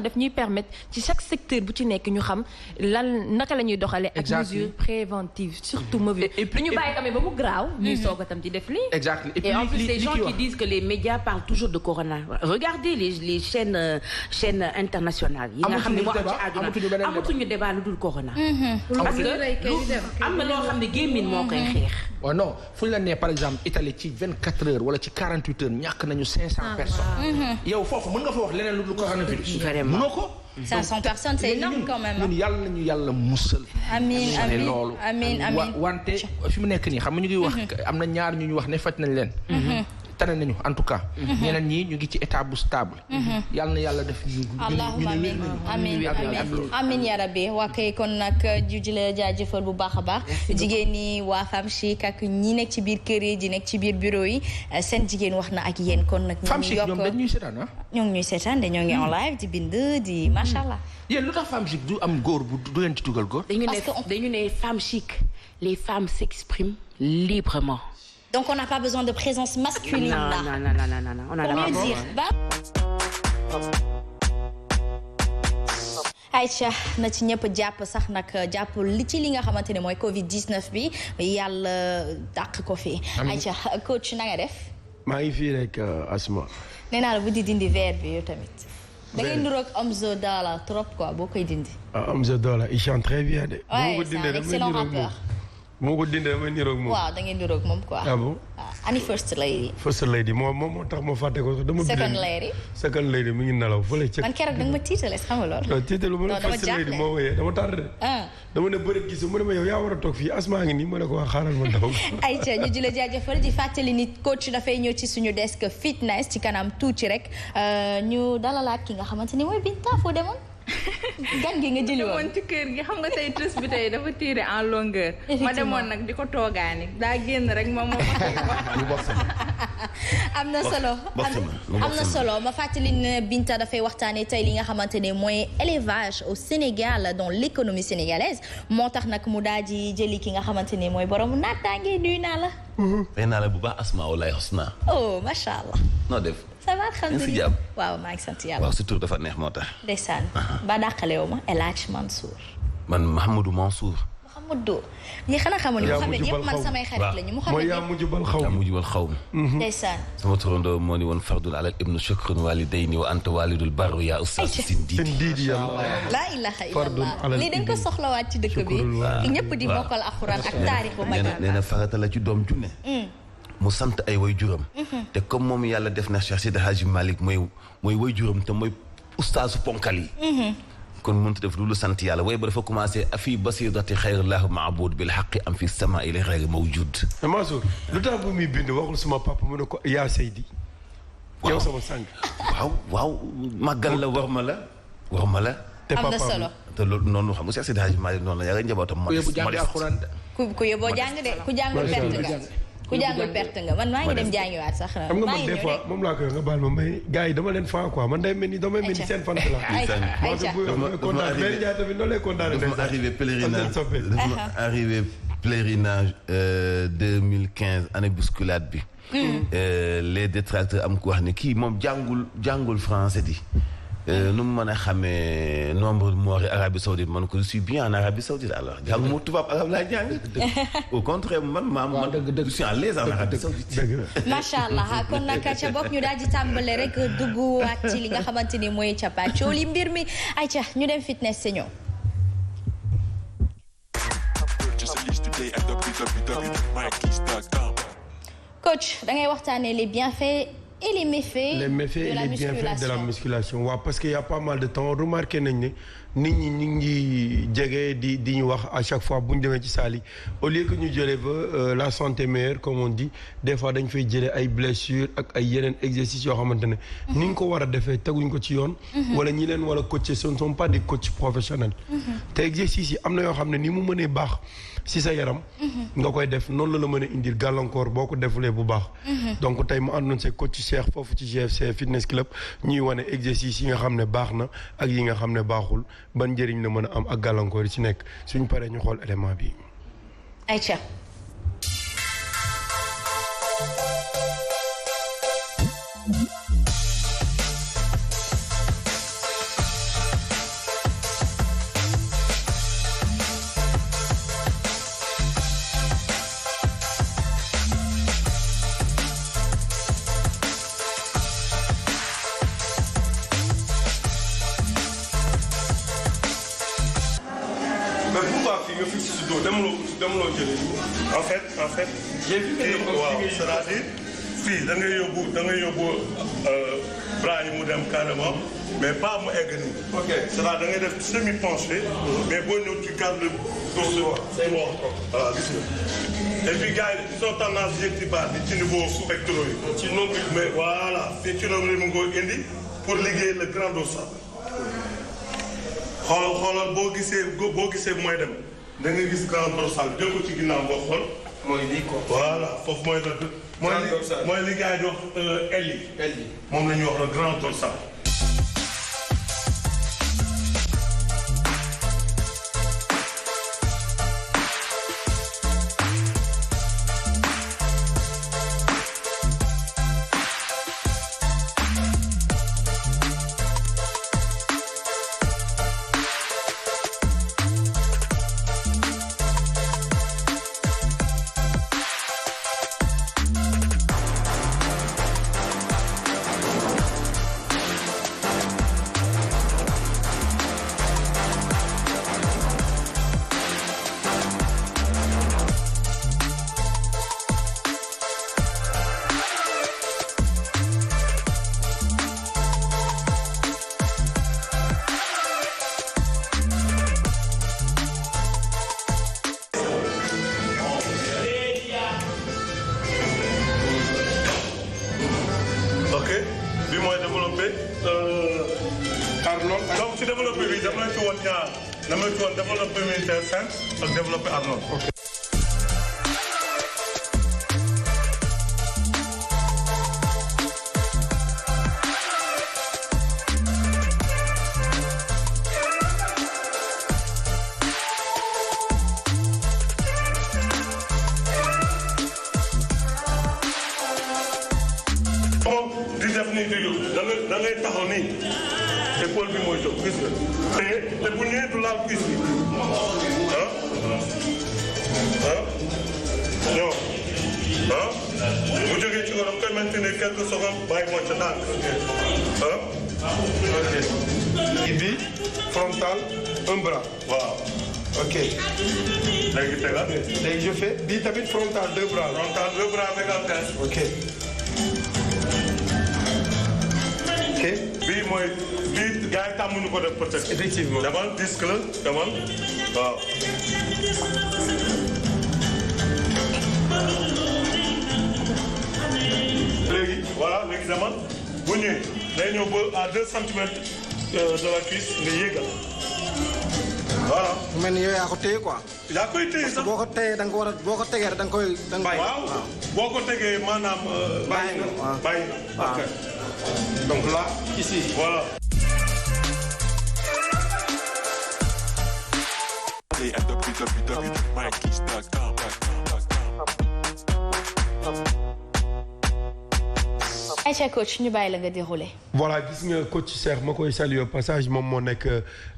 daf ñuy permettre ci chaque secteur bu ci nekk ñu xam naka la ñuy doxalee. ak mesures préventives surtout mauvais. et puis ñu bàyyi tamit ba mu graaw. ñuy soog a tam ci def lii. exactement et en plus les gens qui disent que les médias parlent toujours de corona. regardez les chaînes internationales. yi nga xam ne moo am ci àdduna amatuñu débat lu dul corona. parce que am na loo xam ne gémmiñ moo koy xeex. oh non fu ñu la nee par exemple Italie ci 24 heures wala ci 48 heures ñàkk nañu 500 personnes. yow foofu mën nga fa wax leneen lu dul coronavirus. vraiment mënoo ko. 500 personnes c'est énorme quand même. ñun yàlla nañu yàlla musal. amiin wante fi mu nekk nii xam nga ñu ngi wax am na ñaar ñu wax ne faj nañ leen. tane nañu en tout cas. ñeneen ñi ñu ngi ci état bu stable. yàlla na yàlla def ñu. allahumma amiin yaa rabbi waa kay kon nag ju ji la jaajëfal bu baax a baax. jigéen ñi waa Femme Chic ak ñi nekk ci biir kër yi di nekk ci biir bureau yi seen jigéen wax na ak yéen kon nag. Femme Chic ñoom dañ ñuy seetaan ñoo ngi ñuy seetaan de ñoo ngi en live di bind di macha allah. yéen lu tax Femme Chic du am góor bu du leen ci dugal góor. dañu ne Femme Chic les femmes s'expriment librement. Donc on n'a pas besoin de présence masculine là. Non. On a pour mieux dire. Aïcha na ci ñëpp jàpp sax nag jàpp li ci li nga xamante ne mooy Covid 19 bi yàlla dàq ko fi. Aïcha coach na nga def. maa ngi fii rek Asma. nee naa la bu di dindi verre bi yow tamit. da ngay niroog Omzo Dollar trop quoi boo koy dindi. Omzo Dollar il chante très bien de. ouais c'est un excellent rappeur. moo ko dindee damay niroog moom. waaw da ngeen niroog moom quoi. ah bon. ani first lady. first lady moo tax ma fàtte ko dama. second lady mi ngi nelaw fële ca. man keroog da nga ma tiitale xam nga loolu. non tiitalu ma ne first lady moo wooyee dama tardé. dama ne bëreet gis mu ne ma yow yaa war a toog fii Asma ngi nii ma ne ko xaaral ma daw. ayca ñu di la jaajëfal di fàttali ni coach dafay ñëw ci suñu desk fitness ci kanam tuuti rek ñu dalalaat ki nga xamante ni mooy Binta foo demoon. gan gi nga jëli woon ci kër gi xam nga tey trus bi tey dafa tiré en longueur. ma demoon nag di ko toogaani daa génn rek moom am na solo ma fàttali ne Binta dafay waxtaanee tey li nga xamante ne mooy élevage au Sénégal dans l'économie sénégalaise moo tax nag mu daal di jëli ki nga xamante ne mooy borom naataange nuyu naa la. fay naa la bu baax Asma walaay Husna. oh macha allah. noo def. ça va alhamdulilah waaw maa ngi sant yàlla. waaw sa tur dafa neex moo tax. ndeysaan. ba dàqale wu ma El Hadj Mansour. man Mouhamadou Mansour. Mouhamadou. ñi xanaa xamoon ne Mouhamed yëpp man samay xarit lañu. mooy yaa mujj bal xaw ma. ndeysaan. sama turandoo moo ni woon fardul alal ibnu shukrun walidayni wa anta walidul barru yaa ustaas sindiidi yàlla. laa ilaha illallah lii dañ ko soxlawaat ci dëkk bi. ñëpp di bokkal alxuraan ak taarixu mag. nee na farata la ci doom junne. mu sant ay way juram. te comme moom yàlla def na Cheikh Seydi Hadji Malick mooy way juram te mooy ustaasu ponkal yi. kon mënut def lu sant yàlla way ba dafa commencé afi basirati xayrillaahu maabud bil xaqi am fi sama ili xayri mawjud. Mansour lu tax bu muy bind waxul sama papa mu ne ko yaa Seydi. yow sama sang. waaw màggal la war ma la. te am na solo. te loolu noonu xam nga Cheikh Seydi Hadji Malick noonu la yaa ngi njabootam. ku yóbboo jàng de ku jàngul perte nga. ku jàngul perte nga man maa ngi dem jàngiwaat sax. xam nga man des fois moom laa koy nga baal ma may gars yi dama leen fan quoi man damay mel ni seen fan la. ayca dafa arrivé pèlerinage 2015 année bousculade bi. les détracteurs am ko wax ni kii moom jàngul français di. nu mu mën a xamee nombre de morts Arabie Saoudite man ko je suis bien en Arabie Saoudite alors jàng mu tubaab arab laa jàng. au contraire man je suis à l'aise en Arabie Saoudite. macha allah kon nag ca bokk ñu daal di tàmbale rek dugguwaat ci li nga xamante ni mooy cappaacoo li mbir mi ayca ñu dem fitness si ñëw. coach da ngay waxtaanee les bienfaits. et les méfaits de la musculation waaw parce que y a pas mal de temps remarqué nañ ne nit ñi ñu ngi jege di ñu wax à chaque fois bu ñu demee ci salle yi au lieu que ñu jëlee fa la santé meilleure comme on dit des fois dañ fay jëlee ay blessures ak ay yeneen exercices yoo xamante ne ni nga ko war a defee teguñ ko ci yoon wala ñi leen war a coacher ce ne sont pas des coachs professionnels te exercices yi am na yoo xam ne ni mu mënee baax si sa yaram nga koy def noonu la mën a indil gàllankoor boo ko defulee bu baax donc tey mu àndoon see coach Cheikh foofu ci GFC fitness club ñuy wane exercice yi nga xam ne baax na ak yi nga xam ne baaxul ban njëriñ la mën a am ak gàllankoor yi ci nekk suñ paree ñu xool élément bi ayca mais pourquoi fii nga fixé si dos demuloo jëlee. en fait. waaw c'est-à-dire fii da ngay yóbbu bras yi mu dem carrément mais pas mu egg nii. ok c'est-à-dire da ngay def semi penché. mais boo ñëw ci garde dos droit. voilà gis nga. et puis gars yi ils ont tendance yëg ci baat bi ci niveau pectoraux yi. ci nombril mais voilà fii ci nombril mu ngi koy indi pour liggéey le grand dorsal. xoolal boo gisee mooy dem da nga gis grand dorsal jël ko ci ginnaaw boo xool. mooy lii quoi. voilà foofu mooy la. mooy li gars yi di wax aile yi. moom la ñuy wax le grand dorsal. bi mooy développé Arnold. donc si développé bi dama la ci woon ñaar dama la ci woon développé militaire simple ak développé Arnold. da ngay taxaw nii épaule bi mooy jóg gis nga te bu ñëwee du laal cuisse bi ñëw bu jógee ci ko dam koy maintenir quelques secondes bàyyi moo ca ndànk ok bi frontal un bras waaw ok léegi tegal léegi je fais bii tamit frontal deux bras avec un test ok ok bii mooy bii gars yi tàmmuñu ko def peut-être. effectivement demal disque la demal waaw. léegi voilà léegi demal bu ñëwee day ñëw ba à 2 centimètres de la cuisse nga yéegal voilà. mel ni yow yaa ko téye quoi. yaa koy téye sax boo ko téyee da nga ko war a boo ko tegee da nga koy. waaw boo ko tegee maanaam. bàyyi nga bàyyi nga waaw. ok. donc là ici voilà. Aïcha coach ñu bàyyi la nga déroulé. voilà gis nga coach Cheikh ma koy saluer au passage moom moo nekk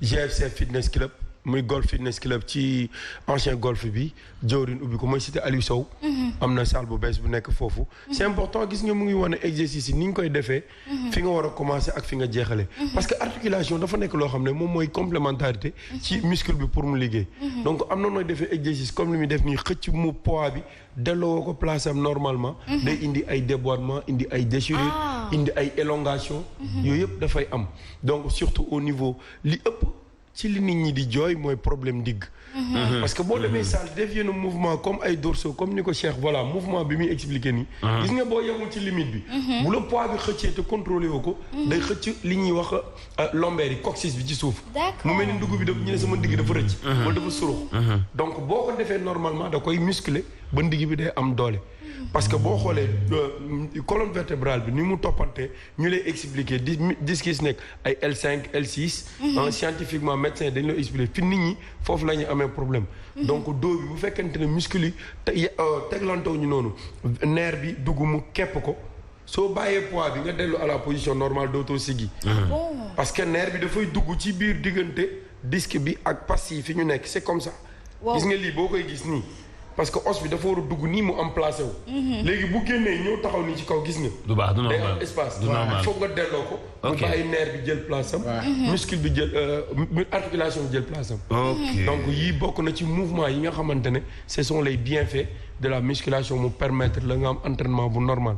GFC fitness club muy golf fitness club ci ancien golf bi jawrin ubbi ko mooy cité Aliou Sow. am na salle bu bees bu nekk foofu. c'est important gis nga mu ngi wane exercice yi ni ñu koy defee. fi nga war a commencer ak fi nga jeexalee. parce que articulation dafa nekk loo xam ne moom mooy complémentarité. ci muscle bi pour mu liggéey. donc am na nooy defee exercice comme li muy def nii xëcc mu poids bi delloo ko place am normalement. day indi ay déboîtement indi ay déchirure. indi ay élongation. yooyu yëpp dafay am donc surtout au niveau li ëpp. ci li nit ñi di jooy mooy problème ndigg parce que boo demee salle def yenn mouvement comme ay dorsaux comme ni ko Cheikh voilà mouvement bi muy expliqué nii gis nga boo yemul ci limite bi bu la poids bi xëccee te contrôlé woo ko day xëcc li ñuy wax lombaire yi coccyx bi ci suuf mu mel ni ndugg bi daf ñu ne sama ndigg dafa rëcc wala dafa surux donc boo ko defee normalement da koy muscler ba ndigg bi day am doole parce que boo xoolee colonne vertébrale bi ni mu toppante ñu lay expliquer disques nekk ay L5 L6 scientifiquement médecin dañu lay expliquer fi nit ñi foofu la ñu amee problème donc dos bi bu fekkente ne muscle yi teglantaw ñu noonu nerf bi dugg mu kepp ko soo bàyyee poids bi nga dellu à la position normale dootoo siggi parce que nerf bi dafay dugg ci biir diggante disque bi ak pas yi fi ñu nekk c'est comme ça gis nga lii boo koy gis nii parce que os bi dafa war a dugg nii mu am placé wu. léegi bu génnee ñëw taxaw nii ci kaw gis nga. du baax du normal day am espace. du normal il faut nga delloo ko. mu bàyyi nerf bi jël place am. muscle bi jël articulation bi jël place am. donc yii bokk na ci mouvement yi nga xamante ne ce sont les bienfaits de la musculation mu permettre la nga am entraînement bu normal.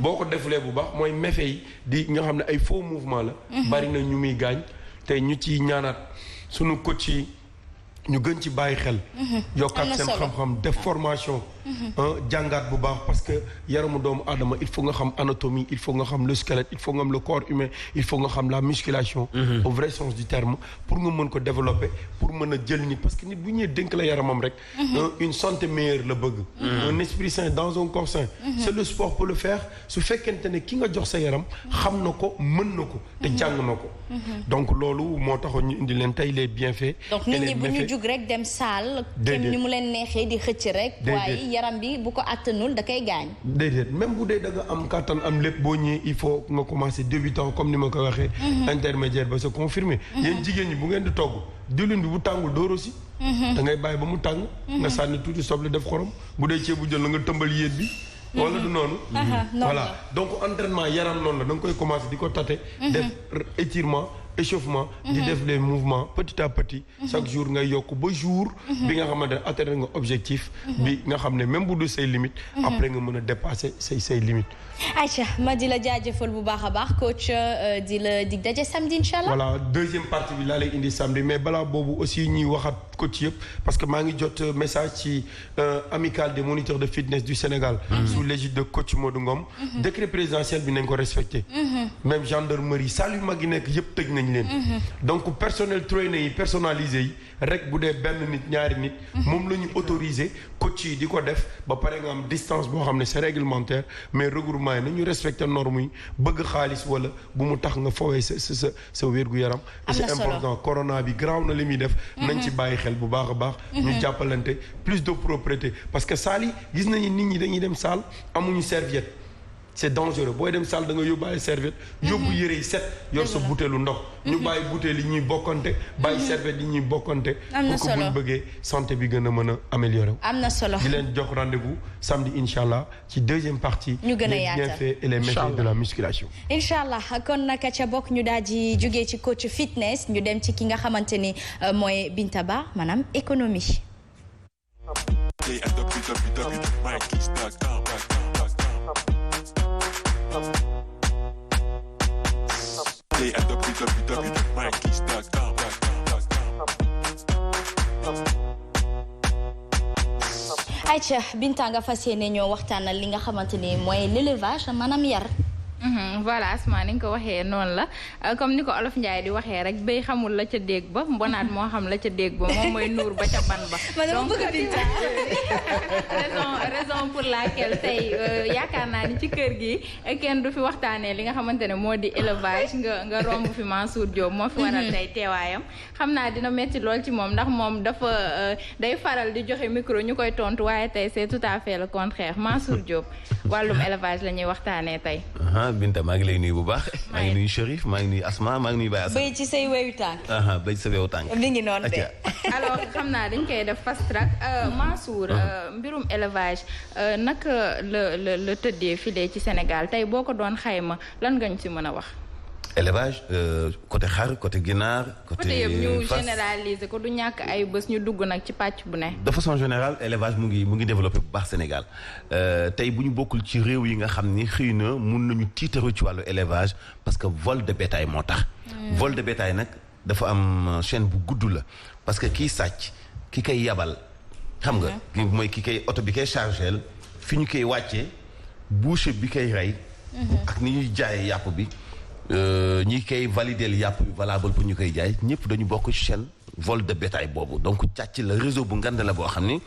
boo ko defulee bu baax mooy méfaits yi di nga xam ne ay faux mouvement la. bari na ñu muy gaañ te ñu ci ñaanaat sunu coach yi. ñu gën ci bàyyi xel. yokkaat seen xam-xam def formation. jàngaat bu baax parce que yaramu doomu aadama il faut nga xam anatomie il faut nga xam le squelette il faut nga xam le corps humain il faut nga xam la musculation. au vrai sens du terme pour nga mën ko développer pour mën a jël nit parce que nit bu ñëwee dénk la yaramam rek. une santé meilleure la bëgg. un esprit sain dans un corps sain. c'est le sport pour le faire su fekkente ne ki nga jox sa yaram xam na ko mën na ko te jàng na ko. donc loolu moo taxoon ñu indi leen tey les bienfaits. donc nit ñi bu ñu jug rek dem salle. kéem ni mu leen neexee di xëcc rek. waaye yaram bi bu ko attanul da koy gaañ. déedéet même bu dee da nga am kàttan am lépp boo ñëwee il faut nga commencer débutant comme ni ma ko waxee. intermédiaire ba se confirmer. yéen jigéen ñi bu ngeen di togg diwlin bi bu tàngul dóor aussi. da ngay bàyyi ba mu tàng. nga sànni tuuti soble def xorom bu dee ceebu jël la nga tëmbal yéet bi. wala du noonu. voilà donc entraînement yaram noonu la da nga koy commencer di ko tâter. def étirement. échauffement di def les mouvements petit à petit chaque jour ngay yokk ba jour bi nga xamante ne atteindre nga objectif bi nga xam ne même bu du say limites après nga mën a dépasser say limites. Aïcha ma di la jaajëfal bu baax a baax coach di la dig daje samedi incha allah. voilà deuxième partie bi laa lay indi samedi mais balaa boobu aussi ñuy waxaat coach yëpp parce que maa ngi jot message ci amicale des moniteurs de fitness du Sénégal. sous l'égide de coach Modou Ngom. décret présidentiel bi nañ ko respecté. même gendarmerie salle yu mag yi nekk yëpp tëj nañ leen. donc personnel trainer yi personnalisé yi rek bu dee benn nit ñaari nit. moom la ñu autorisé coach yi di ko def ba pare nga am distance boo xam ne c'est réglementaire mais regroupement yi nañu respecté normes yi bëgg xaalis wala bu mu tax nga fowee sa wér-gu-yaram. et c'est important corona bi garaaw na li muy def. nañ ci bàyyi xel bu baax a baax. ñu jàppalante plus de propreté parce que salle yi gis nañu nit ñi dañuy dem salle amuñu serviette. c'est dangereux booy dem salle da nga yóbbaale serviette. yóbbu yëre yi set yor sa butéelu ndox. ñu bàyyi butéel yi ñuy bokkante. bàyyi serviette yi ñuy bokkante. am na solo pour que bu ñu bëggee santé bi gën a mën a améliorer. am na solo di leen jox rendez-vous samedi incha allah ci deuxième partie. ñu gën a yaatal les bienfaits et les méfaits de la musculation. incha allah kon naka ca bokk ñu daal di jógee ci coach fitness ñu dem ci ki nga xamante ni mooy Binta Ba maanaam économie. Aïcha Binta nga fas yéene ñoo waxtaanal li nga xamante ni mooy l'élevage maanaam yar. voilà Asma ni nga ko waxee noonu la comme ni ko Olof Njaay di waxee rek béy xamul la ca déeg ba mbonaat moo xam la ca déeg ba moom mooy nuur ba ca ban ba. donc raison pour laquelle tey yaakaar naa ni ci kër gi kenn du fi waxtaanee li nga xamante ne moo di élevage nga romb fi Mansour Diop moo fi waral tey teewaayam xam naa dina metti lool ci moom ndax moom dafa day faral di joxe micro ñu koy tontu waaye tey c'est tout à fait le contraire Mansour Diop wàllum élevage la ñuy waxtaanee tey. Binta maa ngi lay nuyu bu baax. maa ngi nuyu Chérif maa ngi nuyu Asma maa ngi nuyu Baye Assane. béy ci say weyu tànk. béy ci sa weyu tànk. mi ngi noonu de. alors xam naa dañ koy def fast track Mansour. mbirum élevage naka la tëddee fii ci Sénégal tey boo ko doon xayma lan nga ñu ci mën a wax. élevage côté xar côté ginaar. côté yëpp ñu généraliser ko du ñàkk ay bés ñu dugg nag ci pàcc bu ne. de façon générale élevage mu ngi développé bu baax Sénégal tey bu ñu bokkul ci réew yi nga xam ni xëy na mun nañu tiitaru ci wàllu élevage parce que vol de bétail moo tax. vol de bétail nag dafa am chaîne bu gudd la parce que kiy sàcc ki koy yabal. xam nga mooy ki koy oto bi koy chargé fi ñu koy wàccee boucher bi koy rey. ak ni ñuy jaayee yàpp bi. ñi koy valider yàpp yu valable pour ñu koy jaay ñëpp dañu bokk ci chaîne vol de bétail boobu donc càcc la réseau bu ngand la boo xam ni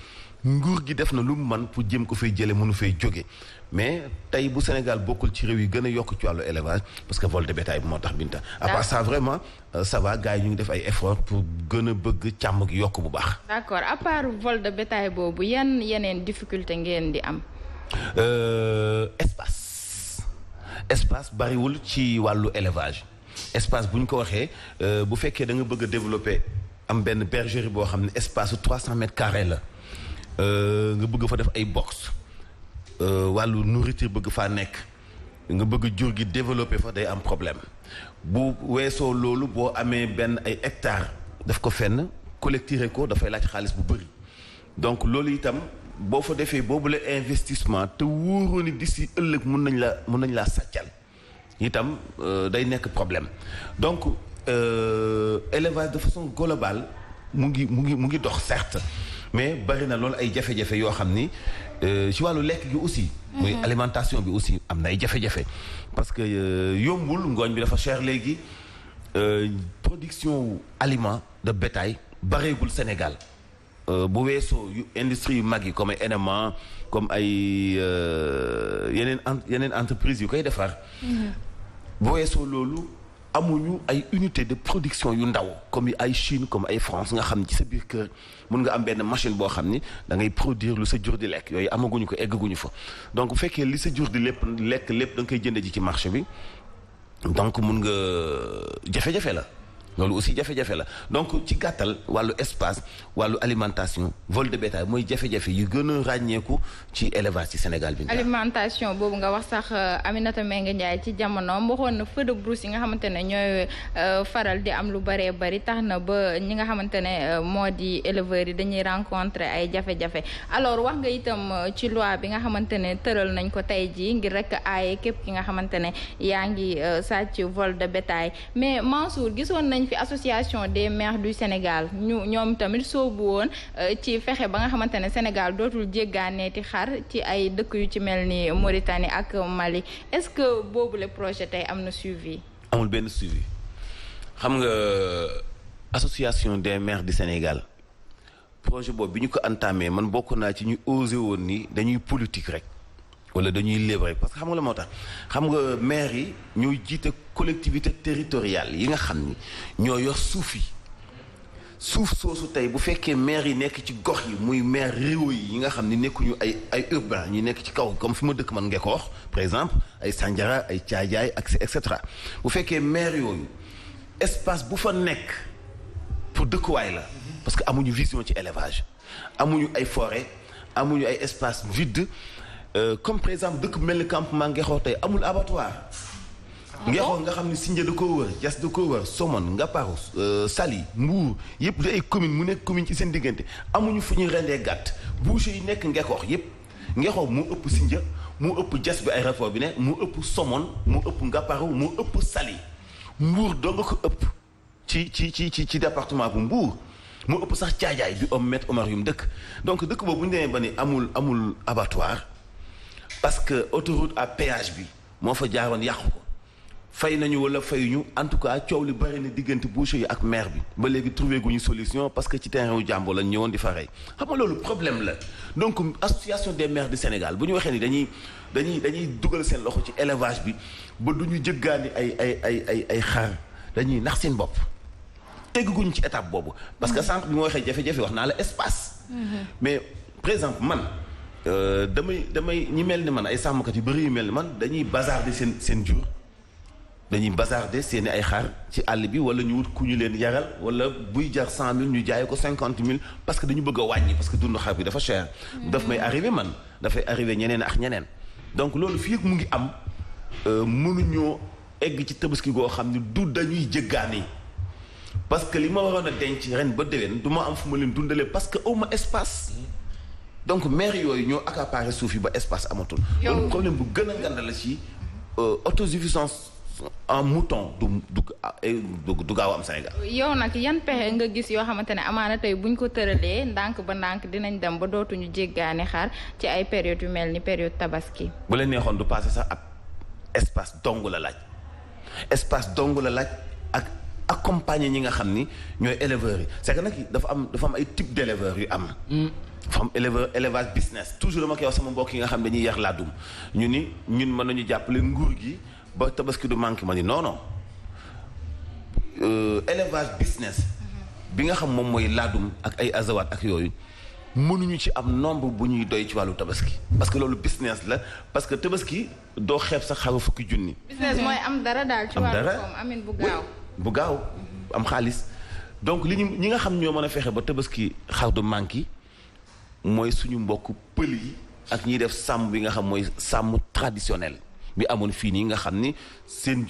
nguur gi def na lu mu mën pour jéem ko fay jële mënu fay jóge mais tey bu Sénégal bokkul ci réew yi gën a yokk ci wàllu élevage parce que vol de bétail bi moo tax Binta à part ça vraiment ça va gars yi ñu ngi def ay efforts pour gën a bëgg càmm gi yokk bu baax. d'accord à part vol de bétail boobu yeneen difficulté ngeen di am. espace bariwul ci wàllu élevage espace bu ñu ko waxee bu fekkee da nga bëgg a développer am benn bergerie boo xam ne espace su 300 mètres carrés la nga bëgg fa def ay box wàllu nourriture bëgg faa nekk nga bëgg jur gi développer fa day am problème bu weesoo loolu boo amee benn ay hectares daf ko fenn collecter ko dafay laaj xaalis bu bëri donc loolu itam boo fa defee boobu la investissement te wóoroo ni d'ici ëllëg mun nañ laa sàccal itam day nekk problème donc élevage de façon globale mu ngi dox certes mais bari na loolu ay jafe-jafe yoo xam ni ci wàllu lekk gi aussi muy alimentation bi aussi am na ay jafe-jafe parce que yombul ngooñ bi dafa cher léegi production aliment de bétail bareegul Sénégal bu weesoo yu industrie yu mag yi comme ay NMA comme ay yeneen entreprise yu koy defar bu weesoo loolu amuñu ay unité de production yu ndaw comme ay Chine comme ay France nga xam ni ci sa biir kër mun nga am benn machine boo xam ni da ngay produire lu sa jur di lekk yooyu amaguñu ko eggaguñu fa donc bu fekkee li sa jur di lekk lépp da nga koy jënd ji ci marché bi donc mun nga jafe-jafe la loolu aussi jafe-jafe la donc ci gàttal wàllu espace wàllu alimentation vol de bétail mooy jafe-jafe yu gën a ràññeeku ci élevage ci Sénégal bi. alimentation boobu nga wax sax Aminata Mbengue Ndiaye ci jamonoom waxoon na feu de brousse yi nga xamante ne ñooy faral di am lu bëree bëri tax na ba ñi nga xamante ne moo di éleveurs yi dañuy rencontrer ay jafe-jafe alors wax nga itam ci loi bi nga xamante ne tëral nañ ko tey jii ngir rek aaye képp ki nga xamante ne yaa ngi sàcc vol de bétail mais Mansour gisoon nañ fi association des maires du Sénégal ñoom tamit soobu woon ci fexe ba nga xamante ne Sénégal dootul jéggaaneeti xar ci ay dëkk yu ci mel ni Mauritanie ak Mali est-ce que boobu le projet tey am na suivi. amul benn suivi xam nga association des maires du Sénégal projet boobu bi ñu ko entamé man bokk naa ci ñu osé woon ni dañuy politique rek wala dañuy léeb rek parce que xam nga la moo tax xam nga maire yi ñooy jiite collectivité territoriale yi nga xam ni ñoo yor suuf yi suuf soosu tey bu fekkee maire yi nekk ci gox yi muy maire réew yi nga xam ni nekkuñu ay urbain ñu nekk ci kaw comme fi ma dëkk man Ngekoox par exemple ay Sandiara ay Thiadiaye ak et cetera bu fekkee maire yooyu espace bu fa nekk pour dëkkuwaay la parce que amuñu vision ci élevage amuñu ay forêt amuñu ay espace vide comme par exemple dëkk mel ni campement Ngexoox tey amul abattoir Ngexoox nga xam ne Sindia da koo wër Diass da koo wër Somone Ngaparou Saly Mbour yëpp di ay commune mu nekk commune ci seen diggante amuñu fu ñuy rendee gàtt boucher yi nekk Ngexoox yëpp Ngexoox moo ëpp Sindia moo ëpp Diass bi aéroport bi ne moo ëpp Somone moo ëpp Ngaparou moo ëpp Saly Mbour doo nga ko ëpp ci département bu Mbour moo ëpp sax Thiadiaye bi Maître Omar Youm dëkk donc dëkk boobu bu ñu demee ba ni amul abattoir parce que autoroute à péage bi moo fa jaaroon yàqu ko fay nañu wala fayuñu en tout cas coow li bari na diggante boucher yi ak maire bi ba léegi trouvé guñu solution parce que ci terrain wu jàmbur lañ ñëwoon di fa rey xam nga loolu problème la donc association des maires du Sénégal bu ñu waxee ni dañuy dugal seen loxo ci élevage bi ba du ñu jëggaani ay xar dañuy nax seen bopp tegguñu ci étape boobu parce que sànq bi ma waxee jafe-jafe wax naa la espace mais par exemple man damay ñi mel ni man ay sàmmkat yu bëri yu mel ni man dañuy bazarder seen jur dañuy bazarder seeni ay xar ci àll bi wala ñu wut ku ñu leen yaral wala buy jar 100 000 ñu jaay ko 50 000 parce que dañu bëgg a wàññi parce que dund xar bi dafa cher. daf may arrivé man dafay arrivé ñeneen ak ñeneen donc loolu fii mu ngi am mënuñoo egg ci tabaski goo xam ne du dañuy jëggaani parce que li ma waroon a denc ren ba déwén du ma am fu ma leen dundalee parce que awma espace. donc maire yooyu ñoo accaparé suuf yi ba espace amatul. loolu problème bu gën a ngand la ci autosuffisance en mouton du gaaw am Sénégal. yow nag yan pexe nga gis yoo xamante ne amaana tey buñ ko tëralee ndànk ba ndànk dinañ dem ba dootuñu jéggaane xaar ci ay période yu mel ni période tabaski. bu leen neexoon du passé sax ab espace dong la laaj espace dong la laaj ak accompagner ñi nga xam ni ñooy éleveurs yi c'est que nag dafa am ay type d'éleveurs yu am. dafa am élevage business toujours dama koy wax sama mbokk yi nga xam dañuy yar laadum ñu ni ñun mën nañu jàppale nguur gi ba tabaski du manqué ma ni non élevage business bi nga xam moom mooy laadum ak ay azawaat ak yooyu mënuñu ci am nombre bu ñuy doy ci wàllu tabaski parce que loolu business la parce que tabaski doo xeeb sax xaru fukki junni. business mooy am dara daal ci wàllu koom amin bu gaaw am xaalis donc ñi nga xam ñoo mën a fexe ba tabaski xar du manqué mooy suñu mbokk pël yi ak ñiy def sàmm bi nga xam mooy sàmm traditionnel bi amoon fii nii nga xam ni seen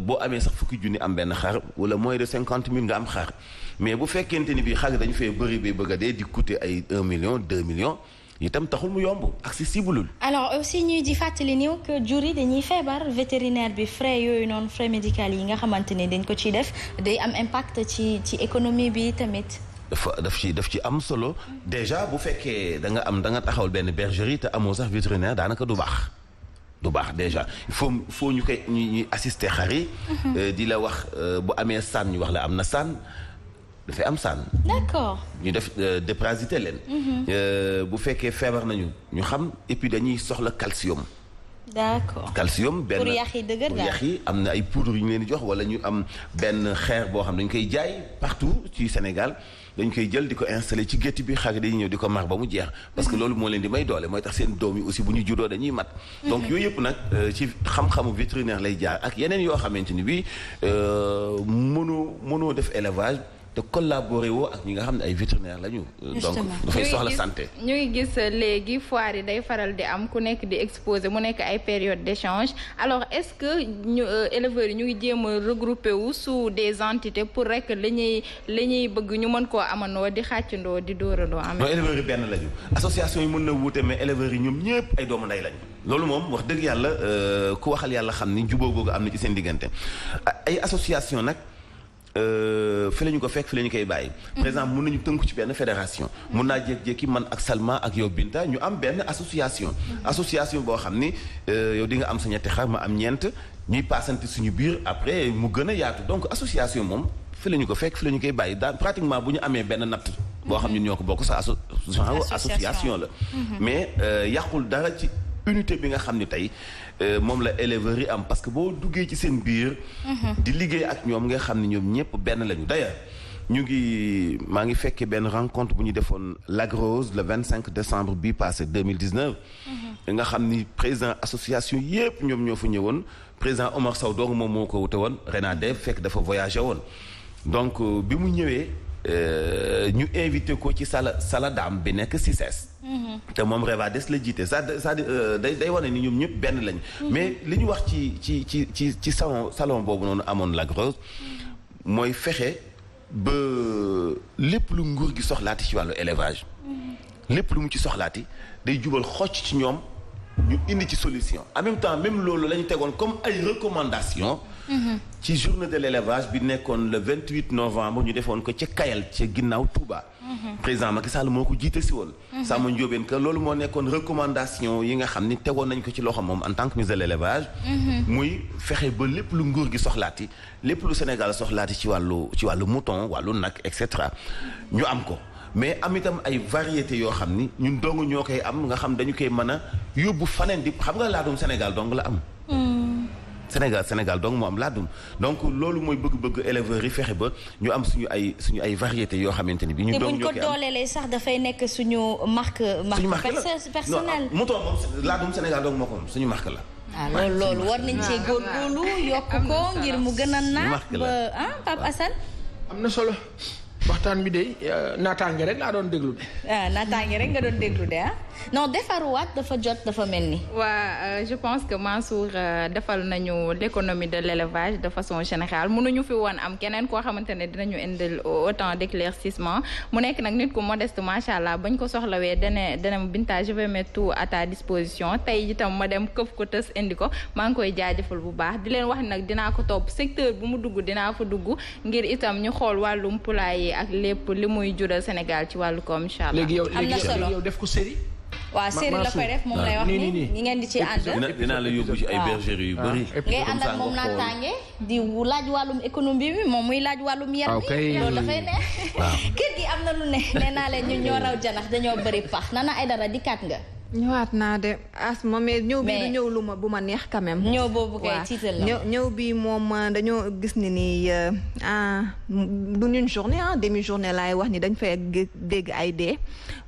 boo amee sax fukki junni am benn xar wala moins de 50 000 nga am xar mais bu fekkente ni bii xar dañu fee bëri ba bëgg a dee di coûter ay 1 million 2 millions itam taxul mu yomb accessible. alors aussi ñuy di fàttali ni que jur yi dañuy feebar vétérinaire bi frais yooyu noonu frais médical yi nga xamante ni dañ ko ciy def day am impact ci économie bi tamit. daf ci am solo déjà bu fekkee da nga taxawal benn bergerie te amoo sax vétérinaire daanaka du baax déjà il faut ñu koy ñuy assister xar yi di la wax bu amee sànn ñu wax la am na sànn dafay am sànn. d'accord. ñu def déparasiter leen. bu fekkee feebar nañu ñu xam et puis dañuy soxla calcium. d'accord calcium benn pour yax yi dëgër daal yax yi am na ay poudre yu ñu leen di jox wala ñu am benn xeer boo xam dañu koy jaay partout ci Sénégal dañ koy jël di ko installé ci gétt bi xar dañuy ñëw di ko mar ba mu jeex. parce que loolu moo leen di may doole mooy tax seen doom yi aussi bu ñu juddoo dañuy mat. donc yooyu yëpp nag ci xam-xamu vétérinaire lay jaar ak yeneen yoo xamante ni bii mënoo def élevage. te collaborer woo ak ñi nga xam ne ay vétérinaire lañu. donc dafay soxla santé. ñu ngi gis léegi foire yi day faral di am ku nekk di exposé mu nekk ay période d'échange alors est-ce que ñu éleveurs yi ñu ngi jéem a regrouper wu sous des entités pour rek li ñuy bëgg ñu mën koo amandoo di xàccandoo di dóorandoo. am non éleveurs yi benn lañu association yi mën na wuute mais éleveurs yi ñoom ñëpp ay doomu ndey lañu. loolu moom wax dëgg yàlla ku waxal yàlla xam ni jubóo googu am na ci seen diggante ay association nag. fi la ñu ko fekk fi la ñu koy bàyyi. par exemple mun nañu tënku ci benn fédération. mun naa jékki-jékki man ak Salma ak yow Binta ñu am benn association. association boo xam ni yow di nga am sa ñetti xar ma am ñeent ñuy paasante suñu biir après mu gën a yaatu donc association moom fi la ñu ko fekk fi la ñu koy bàyyi daal pratiquement bu ñu amee benn natt. boo xam ñun ñoo ko bokk sa association la. mais yàqul dara ci unité bi nga xam ni tey. moom la éleveurs yi am parce que boo duggee ci seen biir. di liggéey ak ñoom nga xam ne ñoom ñëpp benn lañu d'ailleurs maa ngi fekkee benn rencontre bu ñu defoon Lac Rose le 25 décembre bii passé 2019. nga xam ni président association yëpp ñoom ñoo fa ñëwoon président Omar Sow donc moom moo ko wute woon Renade fekk dafa voyagé woon donc bi mu ñëwee ñu invité ko ci sala Dame bi nekk CICES. te moom Revades la jiite day wane ni ñoom ñëpp benn lañ. mais li ñu wax ci salon boobu noonu amoon Lac Rose mooy fexe ba lépp lu nguur gi soxlaati ci wàllu élevage. lépp lu mu ci soxlaati day jubal xocc ci ñoom ñu indi ci solution en même temps même loolu la ñu tegoon comme ay recommandations. ci journée de l'élevage bi nekkoon le 28 novembre ñu defoon ko ca Kayal ca ginnaaw Touba. président Macky Sall moo ko jiite si woon. Samba Ndiobène que loolu moo nekkoon recommandation yi nga xam ni tegoon nañ ko ci loxo moom en tant que ministre de l'élevage. muy fexe ba lépp lu nguur gi soxlaati lépp lu Sénégal soxlaati ci wàllu mouton wàllu nag et cetera ñu am ko. mais am itam ay variétés yoo xam ni ñun dong ñoo koy am nga xam dañu koy mën a yóbbu faneen di xam nga laadum Sénégal dong la am. Sénégal donc moo am laadum donc loolu mooy bëgg-bëgg éleveurs yi fexe ba ñu am suñu ay variétés yoo xamante ni bi ñu doon ñoo koy am te buñ ko dooleelee sax dafay nekk suñu marque personnelle. mouton moom laadum Sénégal donc moo ko moom suñu marque la. ah loolu war nañ cee góorgóorlu yokk ko ngir mu gën a naat ba Pape Assane. am na solo. waxtaan bi de naataange rek laa doon déglu de. naataange rek nga doon déglu de non defaruwaat dafa jot dafa mel ni. waa je pense que Mansour defal nañu l'économie de l'élevage de façon générale mënuñu fi woon am keneen koo xamante ne dinañu indil autant d'éclaircissement mu nekk nag nit ku modeste macha allah bañ ko soxlawee dana Binta je vais mettre tout à ta disposition tey itam ma dem këf ko tës indi ko maa ngi koy jaajëfal bu baax di leen wax nag dinaa ko topp secteur bu mu dugg dinaa fa dugg ngir itam ñu xool wàllum poulailler ak lépp li muy jural Sénégal ci wàllu koom incha allah. léegi yow def ko série. waaw série la koy def moom lay wax ni ñi ngeen di ci ànd. dinaa la yóbbu ci ay bergeries yu bëri. ngay ànd ak moom naataange di laaj wàllum économie bi moom muy laaj wàllum yar bi. loolu dafay ne. kër gi am na lu ne nee naa leen ñun ñoo raw janax dañoo bëri pax Nana Aidara dikkaat nga. ñëwaat naa de asma mais ñëw bi du ñëw lu ma bu ma neex quand même. ñëw boobu kay tiital la ñëw bi moom dañoo gis ni du une journée demi-journée laay wax ni dañ fay dégg ay dee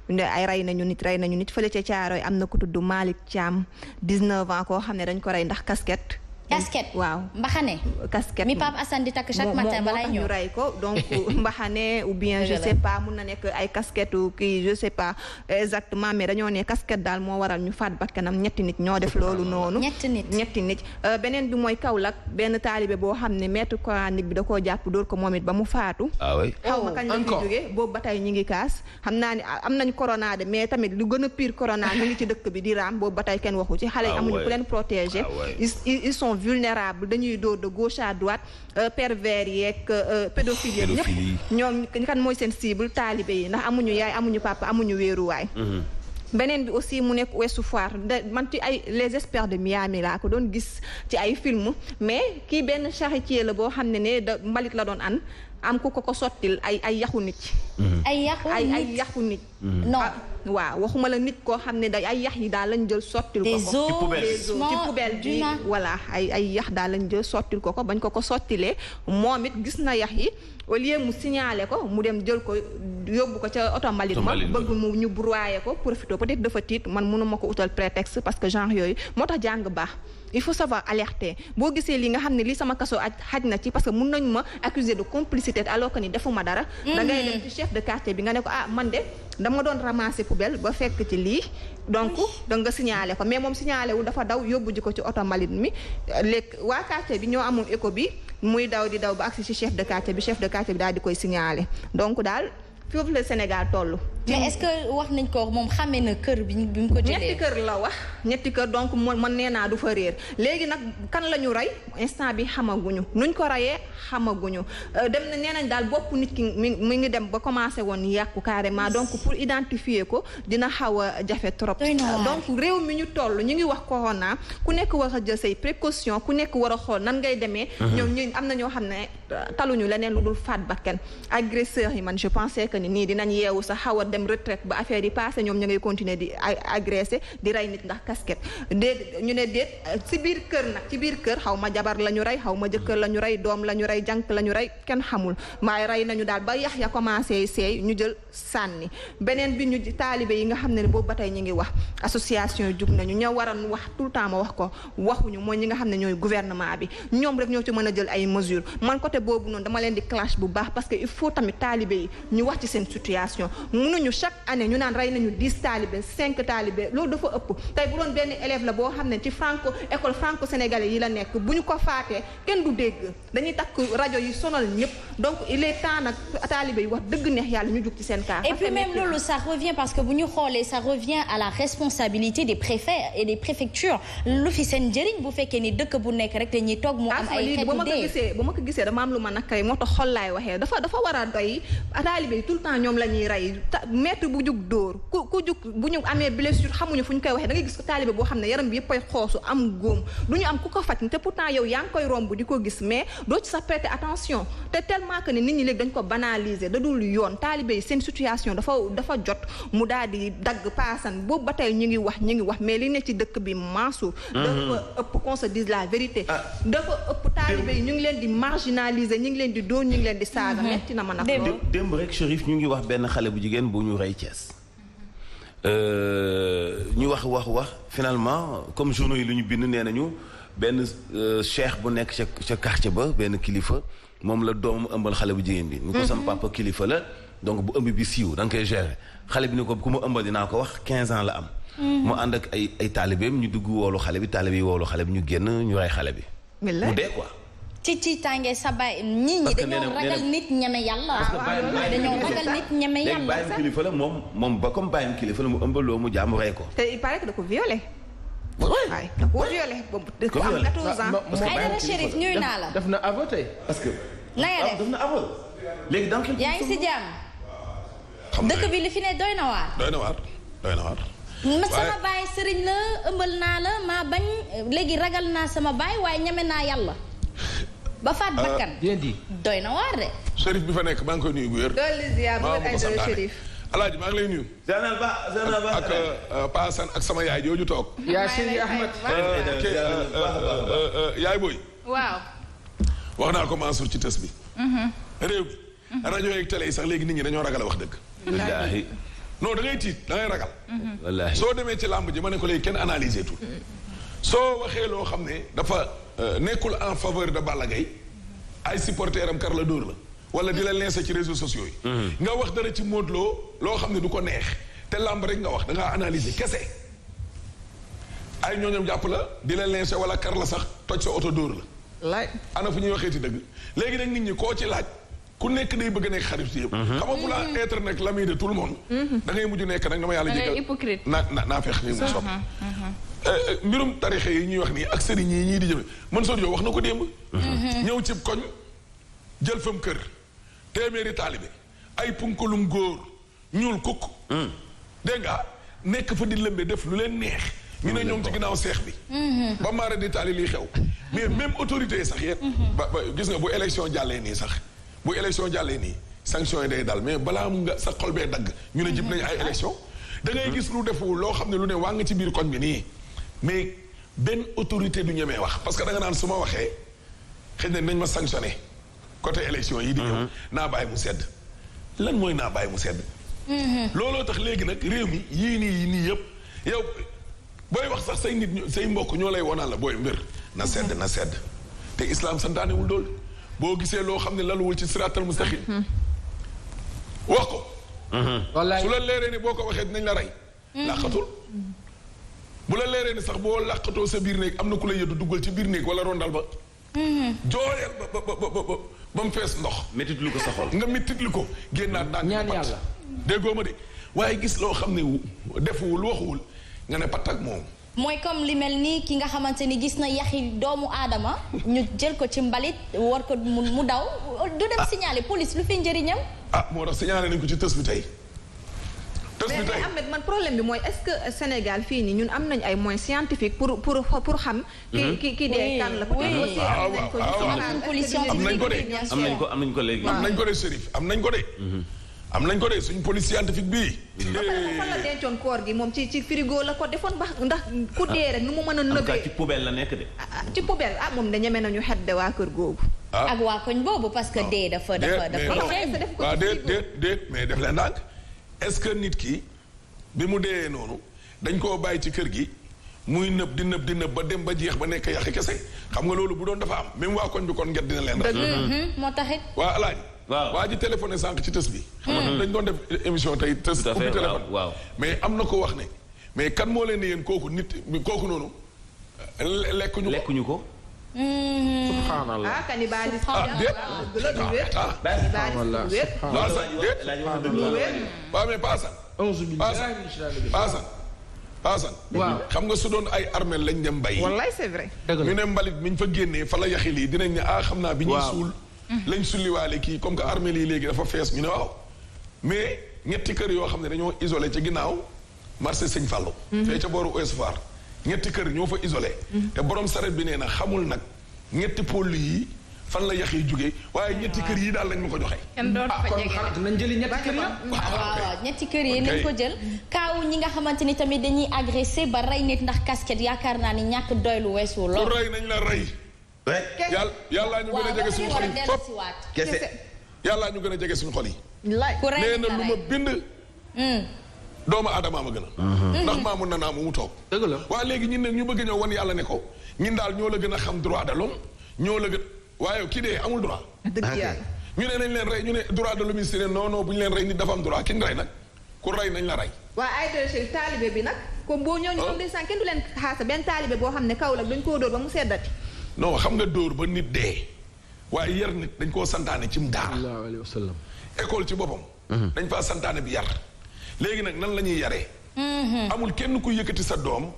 ay rey nañu nit fële ca Caaroy am na ku tudd Malick Thiam 19 ans koo xam ne dañ ko rey ndax casquette casquette waaw mbaxane. casquette mi Pape Assane di takk chaque matin balay ñëw ñu rey ko donc mbaxane ou bien je sais pas mun na nekk ay casquette ou kii je sais pas exactement mais dañoo ne casquette daal moo waral ñu faat bakkanam ñetti nit ñoo def loolu noonu. ñetti nit beneen bi mooy Kaolack benn taalibe boo xam ne maître coranique bi da koo jàpp dóor ko moom it ba mu faatu. xaw ma kañ la fi jógee boobu ba tey ñi ngi kaas xam naa ni am nañ corona de mais tamit lu gën a pire corona mi ngi ci dëkk bi di raam boobu ba tey kenn waxu ci xale yi amuñu ku leen protéger ils sont vulnérables dañuy dóor de gauche à droite pervers yeeg pédophilie yeeg ñëpp ñoom kan mooy seen cible taalibe yi ndax amuñu yaay amuñu papa amuñu wéeruwaay. beneen bi aussi mu nekk Ouest Foire man ci ay les experts de Miami laa ko doon gis ci ay film mais kii benn charretier la boo xam ne da mbalit la doon am ku ko sottil ay yaxu nit. ay yaxu nit. non waaw waxuma la nit koo xam ne ay yax yi daal lañ jël sottil ko ko ci poubelle bi voilà ay yax daal lañ jël sottil ko bañ ko sottilee moom it gis na yax yi au lieu mu signalé ko mu dem jël ko yóbbu ko ca oto mbalit ma bëgg mu ñu broyer ko profité peut-être dafa tiit man mënuma ko utal prétexte parce que genre yooyu moo tax jàng baax il faut savoir alerter boo gisee li nga xam ne li sama kaso xaj na ci parce que mun nañ ma accuser de complicité alors que ni defuma dara da ngay dem ci chef de quartier bi nga ne ko man de dama doon ramasser poubelle ba fekk ci lii donc da nga signalé ko mais moom signalé wu dafa daw yóbbu ji ko ci oto mbalit mi léegi waa quartier bi ñoo amoon écho bi muy daw di daw ba agsi ci chef de quartier bi daal di koy signalé donc daal foofu la Sénégal toll. mais est-ce que wax nañ ko moom xamee na kër bi mu ko jëlee. ñetti kër donc man nee naa du fa réer léegi nag kan la ñu rey instant bi xamaguñu nuñ ko reyee xamaguñu dem na nee nañ daal bopp nit ki mi ngi dem ba commencé woon yàqu carrément donc pour identifier ko dina xaw a jafe trop. donc réew mi ñu toll ñu ngi wax corona ku nekk war a jël say précaution ku nekk war a xool nan ngay demee. ñoom ñu am na ñoo xam ne taluñu leneen lu dul faat bakkan agresseurs yi man je pensais que nii dinañ yeewu sa xaw a dem retraite ba affaire yi passé ñoom ñu ngay continuer di agressé di rey nit ndax casquette ñu ne déet ci biir kër xaw ma jabar la ñu rey xaw ma jëkkër la ñu rey doom la ñu rey jànk la ñu rey kenn xamul waaye rey nañu daal ba yax ya commencé seey ñu jël sànni beneen bi ñu taalibe yi nga xam ne boobu ba tey ñu ngi wax association jug nañu ñoo waroon wax tout le temps ma wax ko waxuñu mooy ñi nga xam ne ñooy gouvernement bi ñoom rek ñoo ci mën a jël ay mesures man côté boobu noonu dama leen di clash bu baax parce que il faut tamit taalibe yi ñu wax ci seen situation mënuñu chaque année ñu naan rey nañu 10 taalibe 5 taalibe loolu dafa ëpp tey bu doon benn élève la boo xam ne ci école franco sénégalais yi la nekk bu ñu ko faatee kenn du dégg dañuy takk rajo yi sonal ñëpp donc il est temps nag taalibe yi wax dëgg neex yàlla ñu jug ci seen cas. et puis même loolu ça revient parce que bu ñu xoolee ça revient à la responsabilité des préfets et des préfectures lu fi seen njëriñ bu fekkee ni dëkk bu nekk rek dañuy toog mu am ay xeetu dee bu ma ko gisee dama am lu ma nakari moo tax xol laay waxee dafa war a doy taalibe yi tout le temps ñoom la ñuy rey maître bu jug dóor ku jug bu ñu amee blessure xamuñu fu ñu koy waxee da ngay gis ko taalibe boo xam ne yaram bi yëpp ay xoosu am góom du ñu am ku ko faj te pourtant yow yaa ngi koy romb di ko gis mais doo ci sa prêter attention te tellement que ni nit ñi léegi dañ ko banaliser da dul yoon taalibe yi seen situation dafa jot mu daal di dagg paasan boobu ba tey ñu ngi wax mais li ne ci dëkk bi Mansour dafa ëpp qu'on se dise la vérité dafa ëpp taalibe yi ñu ngi leen di marginaliser ñu ngi leen di dóor ñu ngi leen di saaga metti na ma nag loolu démb rek Chérif ñu ngi wax benn xale bu jigéen bu ñu rey Thiès ñu wax finalement comme journaux yi lu ñu bind nee nañu benn cheikh bu nekk ca quartier ba benn kilifa moom la doomam ëmbal xale bu jigéen bi. ñu ko sam papa kilifa la donc bu ëmb bi siiw da nga koy gérer xale bi ni ko ku ma ëmbal dinaa ko wax 15 ans la am. mu ànd ak ay taalibeem ñu dugg woolu xale bi taalibe yi woolu xale bi ñu génn ñu rey xale bi. mu dee quoi. ci tàngee sa baay nit ñi dañoo ragal nit ñeme yàlla. dañoo ragal nit ñeme yàlla. léegi bàyyam kilifa la moom ba comme bàyyam kilifa la mu ëmbaloo mu jàmm rey ko. te il paraît que da ko violé. waay da ko violé boobu da ko am 14 ans. Aïdara Chérif ñuy naa la. def na avorté parce que. na nga def def na avorté. léegi donc yaa ngi si jàmm. dëkk bi li fi ne doy na waar. sama baay sëriñ la ëmbal naa la maa bañ léegi ragal naa sama baay waaye ñeme naa yàlla. ba faat bakkan. doy na waar de. Chérif bi fa nekk maa ngi koy nuyu bu wér. Alaaji maa ngi lay nuyu. Zeynal Ba ak Pa Assane ak sama yaay jooju toog. yaa Seydi Ahmed. yaay booy. waaw. wax naa ko Mansour ci tës bi. réew bi. rajo yeeg télé yi sax léegi nit ñi dañoo ragal a wax dëgg. wallaahi. non da ngay tiit da ngay ragal. wallaahi soo demee ci làmb ji ma ne ko léegi kenn analyser tout. soo waxee loo xam ne dafa nekkul en faveur de Balla Gaye ay supporter am kar la dóor la wala di la lancer ci réseaux sociaux yi nga wax dara ci Modou Lo loo xam ne du ko neex te làmb rek nga wax da ngaa analyser kese ay ñooñam jàpp la di la lancer wala kar la sax toj sa oto dóor la ana fu ñuy waxee ci dëgg léegi nag nit ñi koo ci laaj ku nekk day bëgg nekk xarit si yëpp xam nga pour la être nag l'ami de tout le monde da ngay mujj nekk nag dama yàlla jégal hypocrite naa feex ni mu sopp mbirum tarixe yi ñuy wax nii ak sëriñ yi ñii di jëme Mansour Diop wax na ko démb ñëw ci koñ jël fam kër téeméeri taalibe ay punkalum góor ñuul kukk dégg nga nekk fa di lëmbe def lu leen neex ñu ne ñoom ci ginnaaw seex bi ba maara di taali lii xew mais même autorité yi sax yéen ba gis nga bu élection jàllee nii sax bu élection jàllee nii sanction yi day dal mais balaa mu nga sa xol bee dagg ñu ne jib nañu ay élection da ngay gis lu defu loo xam ne lu ne waa nga ci biir koñ bi nii mais benn autorité du ñemee wax parce que da nga naan su ma waxee xëy na nañ ma sanctionné côté élection yi di ñëw naa bàyyi mu sedd lan mooy naa bàyyi mu sedd looloo tax léegi nag réew mi yii nii yëpp yow booy wax sax say nit say mbokk ñoo lay wonaan la booy mbir na sedd te islam santaanewul dool boo gisee loo xam ne laluwul ci siraatal mustaqim wax ko wallaay su la leeree ni boo ko waxee dinañ la rey làqatul bu la leeree ni sax boo làqatoo sa biir néeg am na ku la yëddu duggal ci biir néeg wala rondal ba jooyal ba mu fees ndox métit lu ko sa xol nga métit lu ko génnaat ndànk ñaan yàlla déggoo ma de waaye gis loo xam ne defuwul waxuwul nga ne pat ak moom mooy comme li mel nii ki nga xamante ni gis na yaxi doomu aadama ñu jël ko ci mbalit war ko mu daw du dem signaler police lu fi njëriñam moo tax signalé nañ ko ci tës bi tey mais Ahmed man problème bi mooy est-ce que Sénégal fii nii ñun am nañ ay moyens scientifiques pour xam ki dee kan la aussi am nañ ko léegi am nañ ko de Chérif am nañ ko de am nañ ko de suñ police scientifique bii fan la dencoon koor gi moom ci frigo la ko defoon ba ndax ku dee rek nu mu mën a nëbee ci poubelle la nekk de ci poubelle moom da ñeme nañu xet de waa kër googu ak waa koñ boobu parce que dee dafa waaw déet mais def leen ndànk est-ce que nit ki bi mu dee noonu dañ koo bàyyi ci kër gi muy nëb di nëb ba dem ba jeex ba nekk yaxi kese xam nga loolu bu doon dafa am même waa koñ bi kon nget dina leen rek moo taxit waa alaaji waa ji téléphoné sànq ci tës bi xam nga dañ doon def émission tey tës ubbi téléphone mais am na ko wax ne mais kan moo leen ne yéen kooku nit kooku noonu lekkuñu ko subhanallah cannibalisme waaw mais paasan waaw xam nga su doon ay armel lañ dem bay wallaay c'est vrai ñu ne mbalit mi ñu fa génnee fa la yaxi lii dinañ ne xam naa bi ñuy suul lañ sulliwaale kii comme que armel yi léegi dafa fees ñu ne waaw mais ñetti kër yoo xam ne dañoo isolé ca ginnaaw marché Sëñ Fallou fee ca booru Ouest Foire ñetti kër ñoo fa isolé te borom saret bi nee na xamul nag ñetti pôle yi fan la yax yi jógee waaye ñetti kër yi daal lañ ma ko joxe. kenn doon fa jege nañ jëli ñetti kër yi waaw ñetti kër yi nañ ko jël kaaw ñi nga xamante ni tamit dañuy agressé ba rey nit ndax casquette yaakaar naa ni ñàkk doylu weesu lool. ku rey nañ la rey. yàllaa ñu gën a jege suñu xol yi fop kese yàllaa ñu gën a jege suñu xol yi. nee na lu ma bind. doomu aadama ma gën a. ndax maamu nanaa mu toog. dëgg la waaye léegi ñun ne ñu bëgg ñëw wan yàlla ne ko ñun daal ñoo la gën a xam droit de l'homme ñoo la gën waaye kii dee amul droit. dëgg yàlla ñu ne nañ leen rey ñu ne droit de l'homme yi non non bu ñu leen rey nit dafa am droit ki ñu rey nag ku rey nañ la rey. waa ay Chérif taalibe bi nag comme boo ñëw ñoom de sànq kenn du leen xaasa benn taalibe boo xam ne Kaolack dañ koo dóor ba mu seddati. non xam nga dóor ba nit dee waaye yar nit dañ koo santaane ci mu daara. sallallahu alayhi wa sallam. école ci boppam. dañ faa santaane bi yar. léegi nag nan la ñuy yaree. amul kenn ku yëkkati sa doom.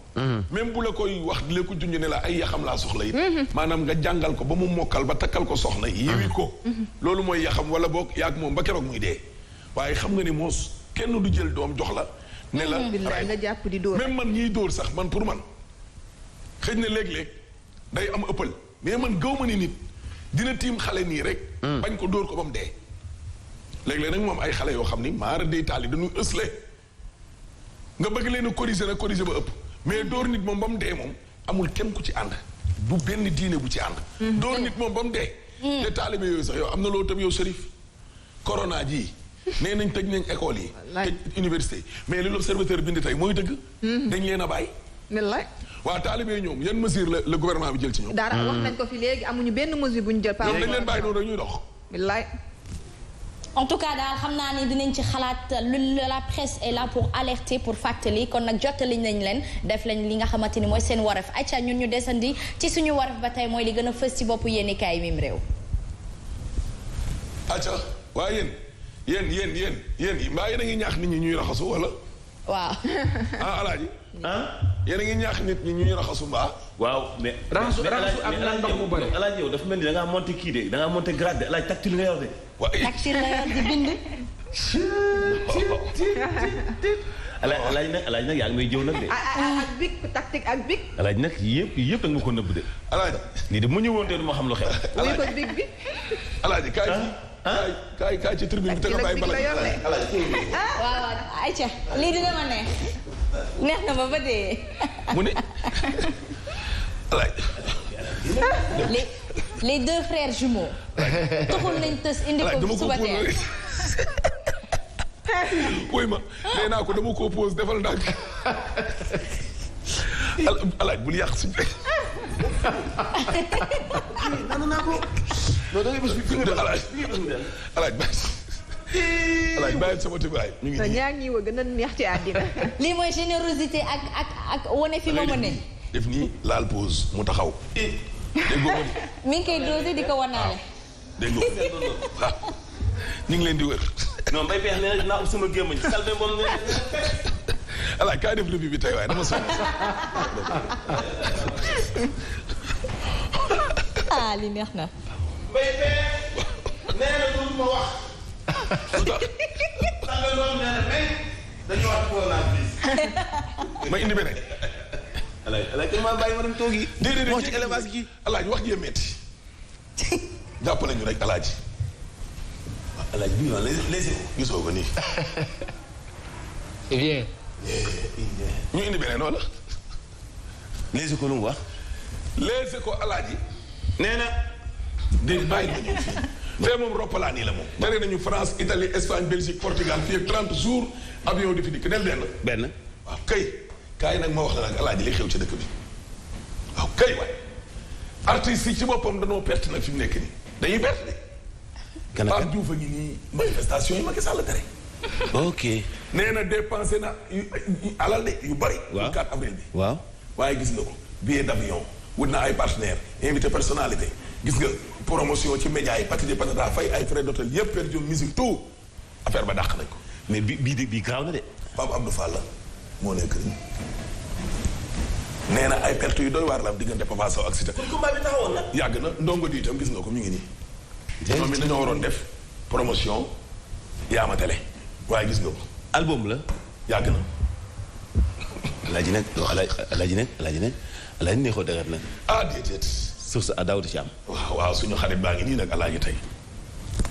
même bu la koy wax di la ko junj ne la ay yaxam laa soxla it. maanaam nga jàngal ko ba mu mokkal ba takkal ko soxna yewi ko. loolu mooy yaxam wala boog yaag moom ba keroog muy dee. waaye xam nga ni moos kenn du jël doom jox la. ne la billaay nga jàpp di dóor même man ñiy dóor sax man pour man xëy na léeg-léeg day am ëppal mais man gaw ma ni nit dina tiim xale nii rek. bañ ko dóor ko ba mu dee. léeg-léeg nag moom ay xale yoo xam ni maara day taal yi dañuy ësle nga bëgg leen a corriger nag corriger ba ëpp mais dóor nit moom ba mu dee moom amul kenn ku ci ànd bu benn diine bu ci ànd. dóor nit moom ba mu dee. te taalibe yooyu sax yow am na loo tam yow Chérif corona jii. nee nañ tëj nañ école yi. tëj université mais li l'observateur bind tey mooy dëgg. dañ leen a bàyyi. waa taalibe ñoom yan mesure la gouvernement bi jël ci ñoom. dara wax nañ ko fi léegi amuñu benn mesure bu ñu jël. ñoom dañ leen bàyyi noonu rek ñuy dox. billaay. en tout cas daal xam naa ni dinañ ci xalaat la presse est là pour alerter pour fàttali kon nag jottali nañ leen def lañ li nga xamante ni mooy seen waraf acca ñun ñu desandi ci suñu waraf ba tey mooy li gën a fës ci boppu yéenekaay yi mim réew. acca waaye yéen mbaa yéen a ngi ñaax nit ñi ñuy raxasu wala. waaw. alaaji. yéen a ngi ñaax nit ñi ñuy raxasu mbaa. waaw mais. raxasu ak naan ndox mu bëri. alaaji yow dafa mel ni da ngaa monté kii de da ngaa monté grade de alaaji tactile nga yor de. tactile nga yor di bind. alaaji nag yaa ngi may jëw nag de. ak big tactique ak big. alaaji nag yëpp da nga ma ko nëbb de. alaaji. lii de mu ñëwoon de du ma xam lu xew. wuy ko big bi. alaaji kaay ci tribune bi te nga bàyyi bala. waaw ayca lii dina ma neex na ma ba dee. mu ne. alaaji. les deux frères jumeaux. taxul nañ tës indi ko suba teel. woy ma nee naa ko dama ko pose defal ndànk. alaaj bul yàq suñu. naan naa ko. non da ngay bés bi alaaj bàyyi sama tubaay. ñu ngi ñaar ñi wa gën a neex ci àddina. lii mooy générosité ak wane fi ma mën. def nii laal pause mu taxaw. dégg nga mi ngi koy dosé di ko wanaale. dégg nga ñu ngi leen di wër. non mbay peex nee na dinaa sama gémmañ salbe moom ne. alaaj kaay def revue bi tey waaye dama sonn. li neex na. mbay peex nee na du ma wax. salbe moom nee na mais dañu wax coronavirus. ma indi beneen. alaaj maa bàyyi ma dem toog yi. déedéet wax ci élevage gi. alaaj wax jee metti jàpp nañu rek alaaj. alaaj bi ñu les gisoo ko nii. eh bien. ñu indi beneen wala. les ko lu mu wax. les ko alaaji. nee na. déedéet bàyyi nañu fii. fee moom roppalaan yi la moom. tere nañu France Italie Espagne Belgique Portugal fii ak 30 jours avion di fi dikk del benn. waaw kay. kaay nag ma wax la nag alaaji li xew ci dëkk bi. waaw kay waay. artistes yi ci boppam dañoo perte nag fi mu nekk nii. dañuy perte de. Pape Diouf a ngi nii manifestation yi Macky Sall tere. ok. nee na dépensé na alal de yu bari. waaw 4 avril bi. waaw. waaye gis nga ko billet d'avion wut na ay partenaires invité personnalité gis nga promotion ci média yi patati patata fay ay frais d'hôtel yëpp per jom musique tout affaire ba dàq nañ ko. mais bii graaw na de. Pape Abdou Fall la moo nekk nii. nee na ay perte yu doy waar la am diggante Papa Sow ak Siteu. kon combat bi taxawoon na. yàgg na ndongo di itam gis nga ko mi ngi nii. ñoom it dañoo waroon def promotion Yaama Télé waaye gis nga ko. album la. yàgg na. alaaji nag neexoo dëgër na. ah déedéet. source a daawut ci am. waaw suñu xarit baa ngi nii nag alaaji tey.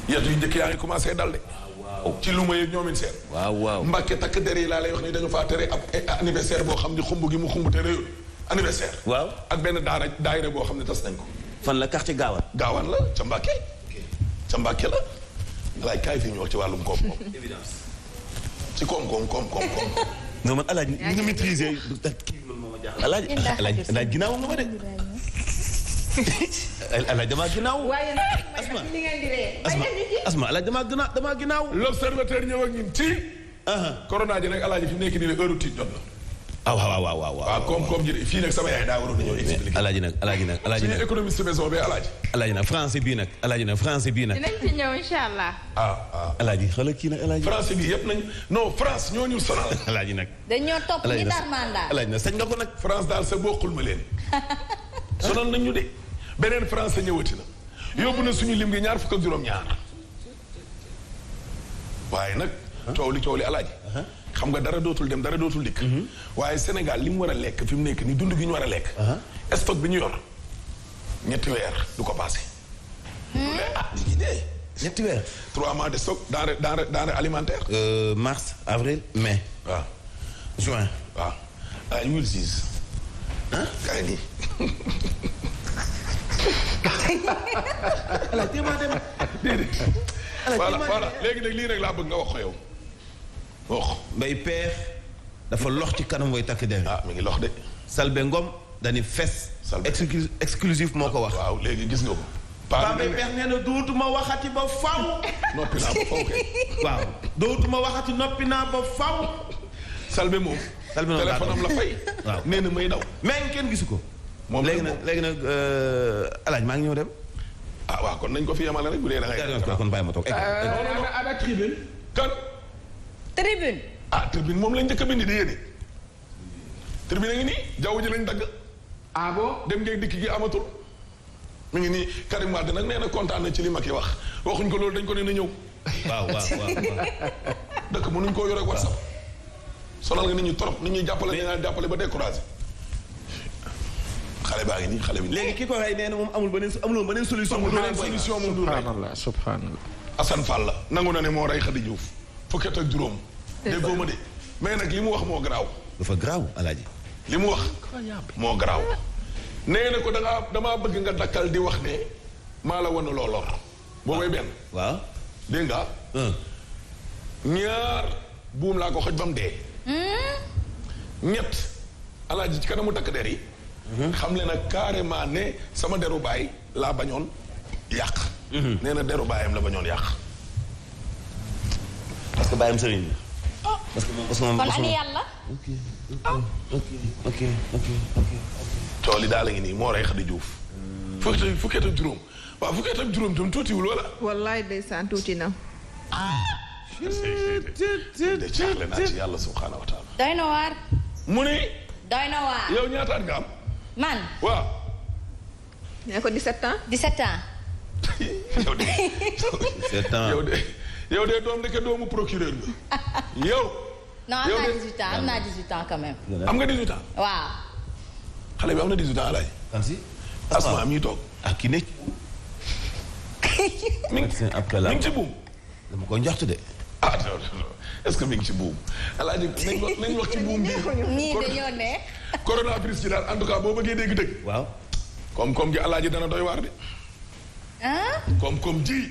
yatu yu njëkk yaa ngi commencé dal de. waaw ci lu ma yëg ñoomin seen. waaw. Mbàkke takk der yi laa lay wax ni dañu faa tere ab anniversaire boo xam ni xumb gi mu xumb te réyul anniversaire. waaw ak benn daayira boo xam ne tas nañ ko. fan la quartier Gaawaan. Gaawaan la ca Mbàkke. ca Mbàkke la. alaaj kaay fii ñu wax ci wàllum koom-koom. évidence. ci koom-koom. non man alaaj ni nga maîtriser kii man moo ma jaaxal. alaaj ginnaaw nga ma de. alaaj damaa ginnaaw. waaye nag li ngeen di ree. asma alaaj damaa ginnaaw. l'observateur ñëw ak ñun ci. corona ji nag alaaji fi mu nekk nii ne heure tiit jot na. waaw koom-koom ji fii nag sama yaay daa waroon na ñëw expliquer. alaaji nag suñu économiste maison bi alaaji. alaaji nag français bii nag. dinañ ci ñëw incha allah. alaaji xoolal kii nag alaaji. français bi yëpp nañ non France ñoo ñu sonal. alaaji nag. dañoo topp ñi dar mandat. alaaji nag sañ nga ko nag. France daal sa bokkul ma leen. sonal nañ ñu de. beneen français ñëwati na. yóbbu na suñu lim gi 22. waaye nag. coow li alaaji. xam nga dara dootul dem dara dootul dikk. waaye Sénégal li mu war a lekk fi mu nekk ni dund gi ñu war a lekk. stock bi ñu yor 3 weer du ko passé. lii de 3 weer. 3 mois de stock denrée alimentaire. mars avril mai. waaw. juin. waaw ah ñu ngi kaay nii. ala téeméer dem. déedéet. voilà léegi nag lii rek laa bëgg nga wax ko yow. wax. Mbay Peex dafa lox ci kanam way takk der. mi ngi lox de. Salbe Ngom dañuy fes. exclusif moo ko wax. waaw léegi gis nga ko. Paa bi pex nee na dootuma waxati ba faw. noppi naa ba faw kay. waaw dootuma waxati noppi naa ba faw. Salbe moom. Salbe moom téléphone am la fay. waaw nee na may daw. mais kenn gisu ko. moom léegi nag alaaj maa ngi ñëw dem. ah waaw kon nañ ko fi yemale rek bu dee da ngay. kon bàyyi ma toog. ana tribune. kan. tribune. tribune moom lañ njëkk a bind di yéene. tribune a ngi nii jaww ji lañ dagg. ah bon dem ngeen dikk gi amatul. mi ngi nii Karim Wade nag nee na kontaan na ci li Macky wax waxuñ ko loolu dañ ko nee na ñëw. waaw. dëkk mënuñ koo yore ak WhatsApp. sonal nga nit ñi trop nit ñuy jàppale nee naa jàppale ba découragé. xale baa ngi nii xale bi. léegi ki ko rey nee na moom amul beneen solution. amul beneen solution moom du rey. subhanallah. Assane Fall la nangu na ne moo rey Khady Diouf fukki at ak juróom. déggoo ma de mais nag li mu wax moo garaaw. dafa garaaw alaaji. li mu wax moo garaaw. nee na ko damaa bëgg nga dakkal di wax ne maa la wan loo lor. boobay benn. waaw. dégg nga. ñaar buum laa ko xoj ba mu dee. ñett alaaji ci kanamu takk der yi. xam le nag carrément ne sama deru baay laa bañoon yàq. nee na deru baayam la bañoon yàq. parce que baayam sëriñ la. parce que moom kon ani yàlla. ok. tool yi daal la ngi nii moo rey Khady Diouf. fukki at ak juróom waaw fukki at ak juróom tam tuutiwul wala. wallaay ndeysaan tuuti na. de caaxle naa ci yàlla subhaanahu wa taala. doy na waar. mu ne. doy na waar. yow ñaata at nga am. man. waaw. nee ko 17 ans. 17 ans. yow de. 17 ans yow de doom ndeke doomu procureur nga. yow. non am naa 18 ans am naa 18 ans quand même. am nga 18 ans. waaw. xale bi am na 18 ans alaay. kan si. asma mi toog. ki ne. mi ngi ci buum. dama ko njoxtu de. est-ce que mi ngi ci buum. alaaji nañ wax ci buum bi. nii dañoo ne. coronavirus ci daal en tout cas boo bëggee dégg dëgg. waaw. koom-koom gi alaaji dana doy waar de. koom-koom ji.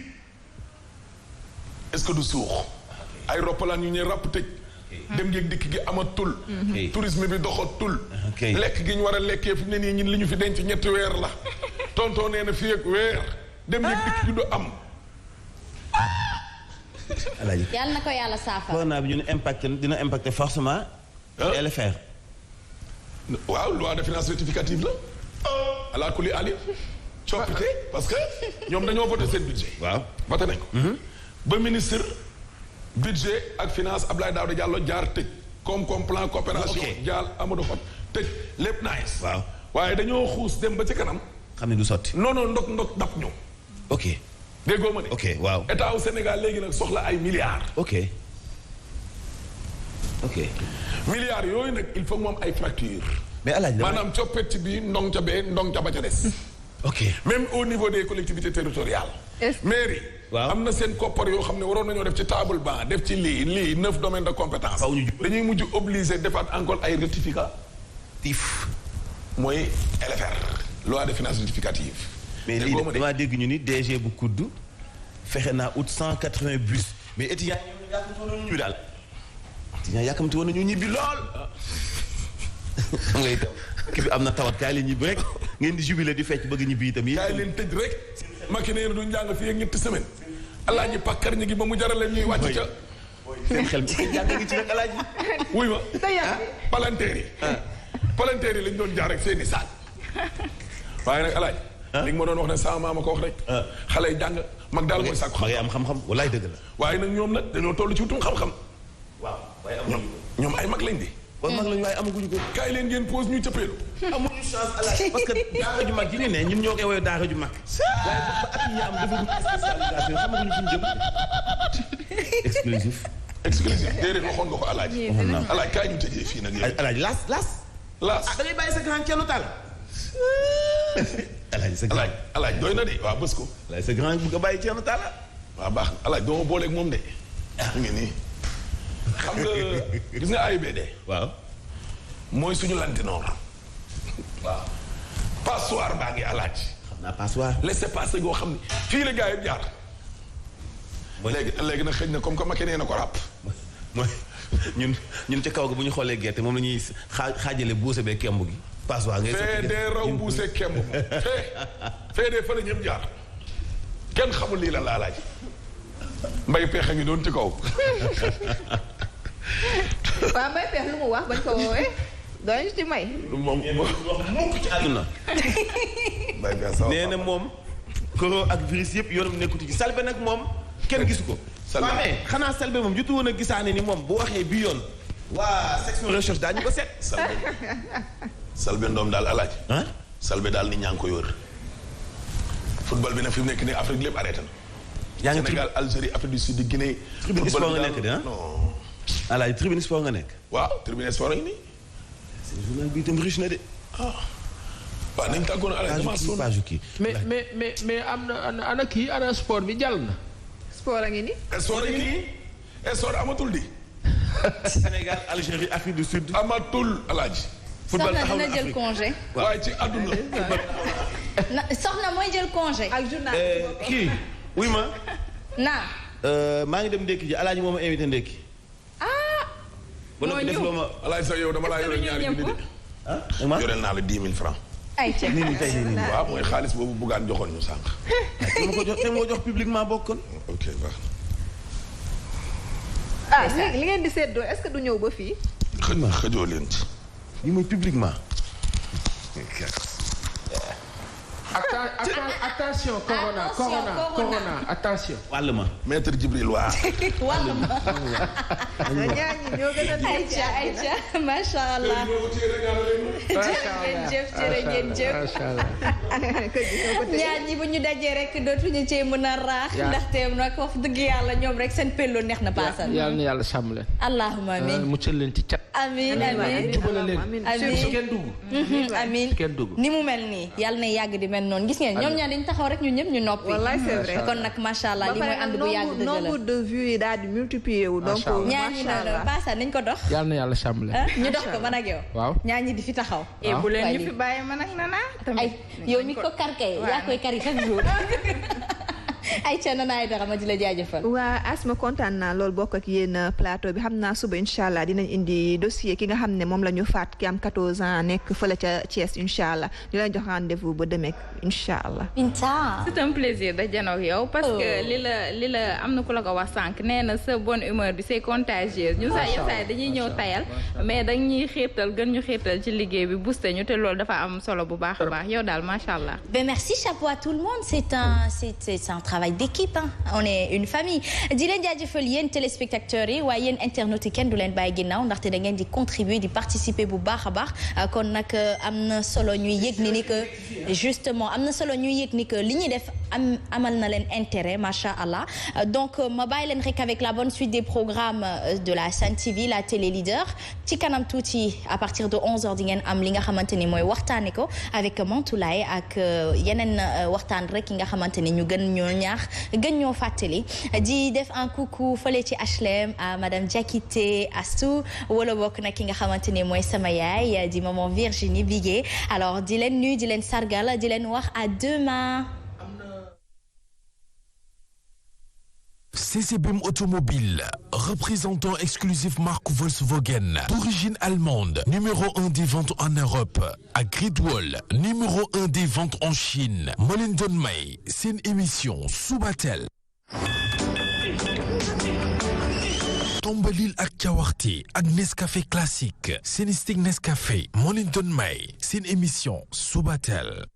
est-ce que du suux. ay roppalaan yu ñuy ràpp tëj. dem ngeeg dikk gi amatul. tourisme bi doxatul. lekk gi ñu war a lekkee fi ne nii ñun li ñu fi denc ñetti weer la. tonton nee na fii ak weer. dem ngeeg dikk gi du am. alaaji yàlla na ko yàlla saafara. corona bi dina impacté forcément. LFR. waaw loi de finances rectificative la. ala kulli ali. coppite parce que ñoom dañoo voté seen budget. waaw voté nañ ko. ba ministre budget ak finance Abdoulaye Daouda Diallo jaar tëj. comme plan coopération. jaal Amadou Hott tëj lépp nice. waaw waaye dañoo xuus dem ba ci kanam. xam ne du sotti. non ndok dab ñu. ok. déggoo ma de. ok waaw état wu Sénégal léegi nag soxla ay milliards. ok. milliards yooyu nag il faut moom ay fracture. mais alaaji maanaam coppet bi ndong ca bee ndong ca ba ca des. ok même au niveau des collectivités territoriales. mairie. waaw am na seen koppar yoo xam ne waroon nañoo def ci table banc def ci lii 9 domaines de compétence. dañuy mujj obligé defaat encore ay rectificatif. mooy LFR. loi de finances rectificative. mais lii damaa dégg ñu ni DG bu kudd fexe naa ut 180 bus mais étudiants yi yàkkamti woon nañu daal. étudiants yàkkamti woon nañu ñibbi lool. xam nga itam ki bi am na tawat kaay leen ñibbi rek ngeen di jubilé di fecc bëgg ñibbi itam. kaay leen tëj rek. Macky nee na du njàng fii ak ñetti semaine. alaaji pàkkar ñi gi ba mu jarale ñuy wàcc ca. seen xel mi seen jàng ngi ci rek alaaji. wuy ma palanteer yi. palanteer yi lañ doon jaar rek seeni saal. waaye nag alaaji. li nga ma doon wax ne sama maama ko wax rek. xale yi jàng mag daal mooy sàkku xam am xam-xam walaay dëgg la. waaye nag ñoom nag dañoo toll ci wutum xam-xam. waaw waaye amuñu ñoom ay mag lañ di. kon mag lañ waaye amaguñu ko. kaay leen ngeen pause ñu cëppeelu. amuñu chance alaaji parce que daara ju mag ji ñu ne ñun ñoo koy woowee daara ju mag. waaye ba at yi ñu am defaguñu spécialisation xamaguñu fu ñu jëm. exclusif. exclusif déedéet waxoon nga ko alaaji. waxoon naa alaaji kaay ñu tëjee fii nag. alaaji laas. da ngay bàyyi sa grand Thierno Tall. alaaji sa grand alaaji doy na de waaw bës ko. alaaji sa grand bu nga bàyyi Thierno Tall. waaw baax na alaaji doo ma booleeg moom de. mu ngi nii. xam nga gis nga AIBD. waaw. mooy suñu lantinoor. waaw. passoire baa ngi alaaji. xam naa passoire. laissez passer goo xam ne fii la gars yi jaar. léegi nag xëy na comme que Macky nee na ko ràpp. mooy ñun ca kaw ga bu ñu xoolee gerte moom la ñuy xaajale buuse bee kemb gi. paas waa ngay fee dee raw buuse kemb moom fee dee fa la ñëpp jaar kenn xamul lii la laalaaj mbay pexe ngi doon ci kaw. waaw mbay pexe lu mu wax bañ ko woowee doon ci may. moom mukk ci àdduna. nee na moom koro ak virus yëpp yoonam nekkuti ci Selbé nag moom kenn gisu ko. Selbé mais xanaa Selbé moom jotu woon a gisaane ni moom bu waxee bi yoon waa section recherche daañu ko seet. Selbé ndoom daal alaaj Selbé daal nit ñaa ngi ko yor football bi nag fi mu nekk nii Afrique lépp arrêté na. yaa ngi Sénégal Algérie Afrique du Sud Guinée. tribune sport nga nekk de ah non. alaaj tribune sport nga nekk. waaw tribune sport ngi nii. seen journal bi itam riche na de. waaw nañ tàggoon alaaj dama sonn mais am na ana kii ana sport bi jàll na. sport a ngi nii. sport a ngi nii. sport amatul di. Sénégal Algérie Afrique du Sud. amatul alaaj. football taxaw na jël congé. waaye ci àdduna. soxna mooy jël congé. ak journal kii wuy ma. maa ngi dem ndékki ji alaaji moo ma invité ndékki. ba noppi def loo ma alaaj sax yow dama laa yore ñaari junni de. yoreel naa la 10 000 francs. ay ca waaw mooy xaalis boobu buggaan joxoon ñu sànq. te moo jox publiquement bokkoon. ok baax na. li ngeen di seddoo est-ce que du ñëw ba fii. xëjoo leen ci. li mooy publiquement. attention corona attention. wàll ma maître Djibril waa. wàll ma. ñaar ñi ñoo gën a. ayca macha allah. jërëjëf. ñaar ñi bu ñu dajee rek dootuñu cee mën a raax. ndaxte nag wax dëgg yàlla ñoom rek seen pello neex na paasal. yàlla na yàlla sàmm leen. allahumma amiin muccal leen ci cat. amiin jubale leen. su kenn dugg. amiin ni mu mel nii yàlla na yàgg di mel noonu gis ngeen ñoom ñaar dañu taxaw rek ñun ñëpp ñu noppi. wallaay c'est vrai kon nag macha allah li mooy ànd bu yàgg dëgg la nombre de vues yi daal di multiplier wu. donc ñaar ñi noonu paasa nañ ko dox. yàlla na yàlla sàmm leen. ñu dox ko man ak yow. waaw ñaar ñi di fi taxaw. bu leen ñu fi bàyyi man ak Nana. ay yow mi ko karkay yaa koy kari chaque jour. ay ca Nana Aidara ma di la jaajëfal. waa Asma kontaan naa loolu bokk ak yéen plateau bi xam naa suba incha allah dinañ indi dossier ki nga xam ne moom la ñu faat ki am 14 ans nekk fële ca Thiès incha allah di leen jox rendez-vous ba demeek incha allah. Binta. c'est un plaisir da janoog yow. parce que li la am na ku la ko wax sànq nee na sa bonne humeur bi c'est contagieux. ñu saa yenn saa dañuy ñëw tayal mais dañuy xiirtal gën ñu xiirtal ci liggéey bi booster ñu te loolu dafa am solo bu baax a baax yow daal macha allah. Ben merci, chapeau à tout le monde. C'est un travail d'équipe, hein. On est une famille. di leen jaajëfal yéen téléspectateurs yi waaye yéen internautes yi kenn du leen bàyyi ginnaaw ndaxte da ngeen di contribuer di participer bu baax a baax kon nag am na solo ñuy yëg ni que justement am na solo ñuy yëg ni que li ñuy def amal na leen intérêt macha allah donc ma bàyyi leen rek avec la bonne suite des programmes de la Sen TV la télé leader ci kanam tuuti à partir de 11h di ngeen am li nga xamante ni mooy waxtaane ko avec Mantoulaye ak yeneen waxtaan rek yi nga xamante ni ñu gën ñoo ñaax gën ñoo fàttali di def un coucou fële ci HLM à madame Diakité Astou wala bokk nag ki nga xamante ni mooy sama yaay di maman Virginie Bigué alors di leen nuyu di leen sargal di leen wax à demain. CCBM Automobile, représentant exclusif marque Volkswagen, d'origine allemande, numéro 1 des ventes en Europe, à Great Wall, numéro 1 des ventes en Chine. Molendon May, c'est une émission Subatel. Tombalil ak Cawarte ak Nescafé classique, Sénistic Nescafé, Molendon May, c'est une émission Subatel.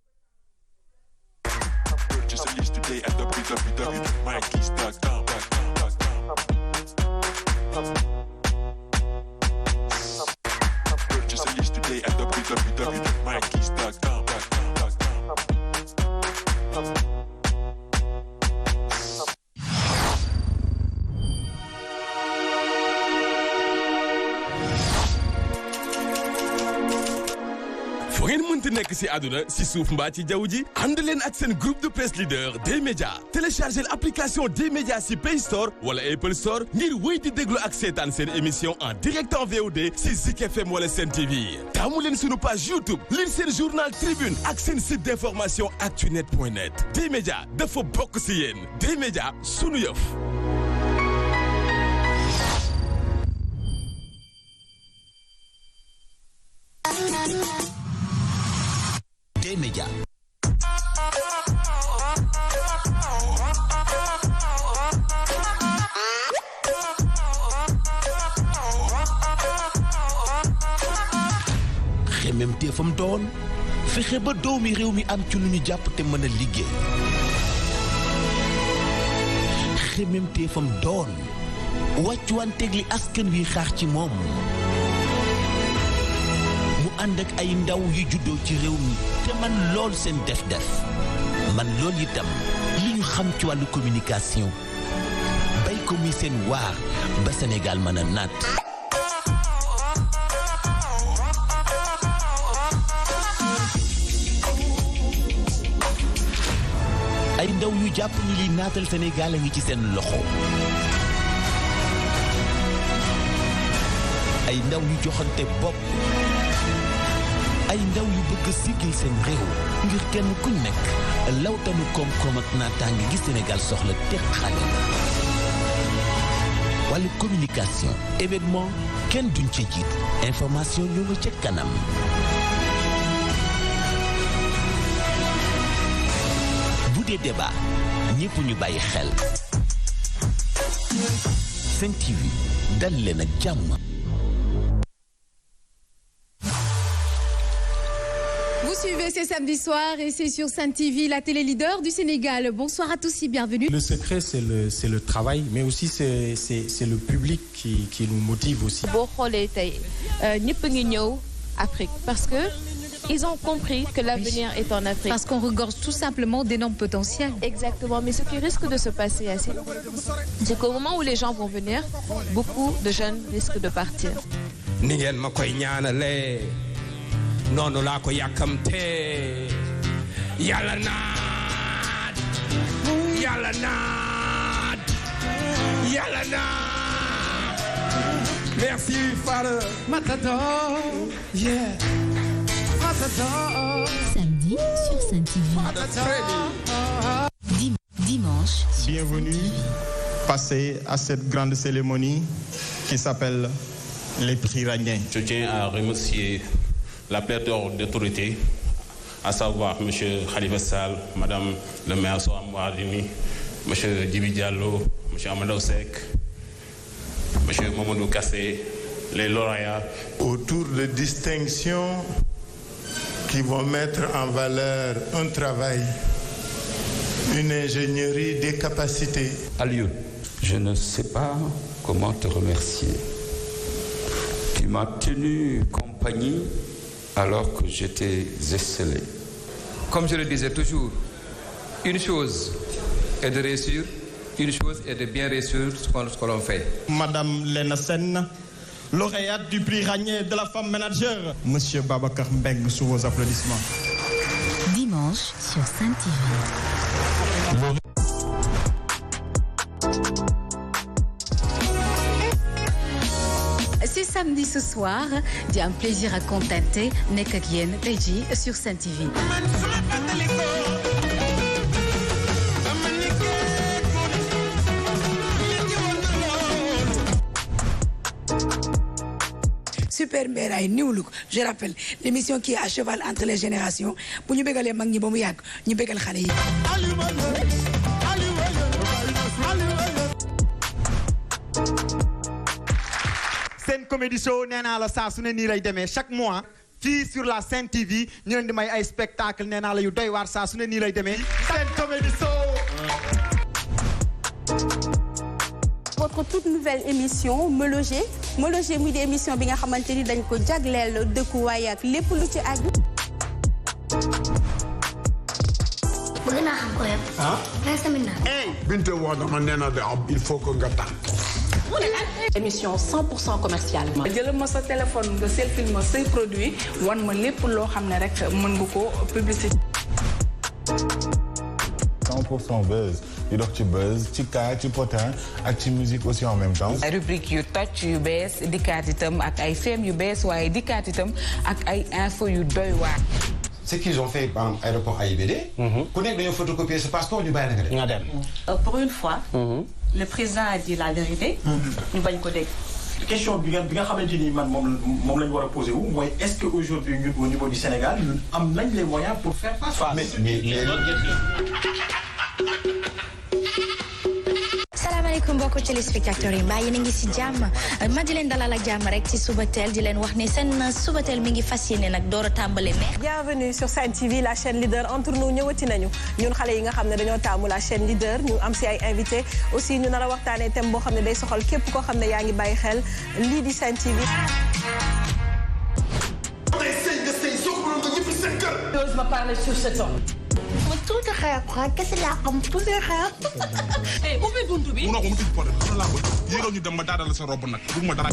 foo ngeen mënti nekk ci àdduna ci suuf mbaa ci jaww ji ànd leen ak seen groupe de presse leader D-Média téléchargez l'application D-Média ci Play Store wala Apple Store ngir wéy di déglu ak seetaan seen émission en direct en VOD ci Zik FM wala Sen TV taamu leen sunu page YouTube lire seen journal Tribune ak seen site d'information actunet.net D-Média dafa bokk ci yéen D-Média sunu yëf. D-Média. xemem teefam doon fexe ba doomi réew mi am ci lu ñu jàpp te mën a liggéey. xemem teefam doon wàccuwanteeg li askan wi xaar ci moom. mu ànd ak ay ndaw yu juddoo ci réew mi te man lool seen def-def man lool itam li ñu xam ci wàllu communication bay ko mi seen waar ba Sénégal mën a naat. ay ndaw yu jàpp ni li naatal Sénégal a ngi ci seen loxo. ay ndaw yu joxante bopp. ay ndaw yu bëgg siggil seen réew ngir kenn ku nekk lawtanu koom-koom ak naataange gi Sénégal soxla te xale la. wàllu communication événement kenn duñ ca jiitu information ñoo nga ca kanam. bu dee débat ñépp ñu bàyyi xel. Sen TV dal leen ak jàmm. Vous suivez ces samedis soirs et c'est sur Sen TV, la télé leader du Sénégal. Bonsoir à tous et bienvenue. Le secret, c'est le travail, mais aussi c'est le public qui nous motive aussi. boo xoolee tey ñëpp ngi ñëw Afrique parce que ils ont compris que l'avenir est en Afrique. Parce qu'on regorge tout simplement d'énormes potentiels. Exactement, mais ce qui risque de se passer assez, c'est qu'au moment où les gens vont venir, beaucoup de jeunes risquent de partir. ni ngeen ma koy ñaanale noonu laa ko yàkkamtee yàlla naat yàlla naat yàlla naat merci Fara Matador yeah Matador samedi sur Sen TV. Dimanche. Bienvenue passer à cette grande cérémonie qui s'appelle les prix Ragné. Je tiens à remercier la pléthore d'autorités, à savoir M. Khalifa Sall, Mme le maire Soham Wardini, M. Djibi Diallo, M. Amadou Seck, M. Mamadou Kassé, les lauréats. Autour de distinctions qui vont mettre en valeur un travail, une ingénierie, des capacités. Aliou, je ne sais pas comment te remercier. Tu m'as tenu compagnie alors que j'étais esselé. Comme je le disais toujours, une chose est de réussir, une chose est de bien réussir ce que l'on fait. Madame Lena Sen, lauréate du prix Ragné de la femme manager. Monsieur Babacar Mbeng, sous vos applaudissements. Dimanche sur Sen TV. C'est samedi ce soir, di am plaisir à contenter nekk ak yéen tey jii sur Sen TV. Super Mbéraay New Look, je rappelle l'émission qui est à cheval entre les générations bu ñu bégalee mag ñi ba mu yàgg ñu bégal xale yi. Sen Comedy Show nee naa la saa su ne nii lay demee chaque mois fii sur la Sen TV ñu leen di may ay spectacle nee naa la yu doy waar saa su ne nii lay demee Sen Comedy Show. Votre toute nouvelle émission Me Loger muy di émission bi nga xamante ni dañ ko jagleel dëkkuwaay ak lépp lu ci aju. bëgg naa xam ko yëpp. ah. mais tamit naa. Binte wax dama nee na de il faut que nga tànn. émission 100% commerciale. jëlal ma sa téléphone nga selfie ma say produit wan ma lépp loo xam ne rek mën nga ko publicité. 100% buzz yu dox ci buzz ci kaa ci potin ak ci musique aussi en même temps. ay rubrique yu toj yu bees dikkaat itam ak ay feem yu bees waaye dikkaat itam ak ay info yu doy waar. ce qu'ils ont fait par exemple aéroport AIBD. ku nekk dañoo photocopier sa passeport ñu bàyyi la nga dem. Pour une fois. Le président a dit la vérité. ñu bañ ko dégg. question bi nga xamante ni man moom la ñu war a posé wu mooy est-ce que aujourd'hui ñun au niveau du Sénégal ñun am nañ les moyens pour faire face. salaamaaleykum mbokku téléspectateurs yi mbaa yéen a ngi si jàmm ma di leen dalal ak jàmm rek ci Subatel di leen wax ne seen Subatel mi ngi fas yéene nag door a tàmbale neex. Bienvenue sur Sen TV la chaîne leader entre nous ñëwati nañu ñun xale yi nga xam ne dañoo taamu la chaîne leader ñu am si ay invité aussi ñu nar a waxtaanee thème boo xam ne day soxal képp koo xam ne yaa ngi bàyyi xel lii di Sen TV. J'ose me parler sur ce ton. ma tuuti xeex rek kese laa xam tuuti xeex. ubbi buntu bi. munoo ko mu tëj porte bi laa bëgg yéegal ñu dem ma daadal sa robe nag bu ma dara.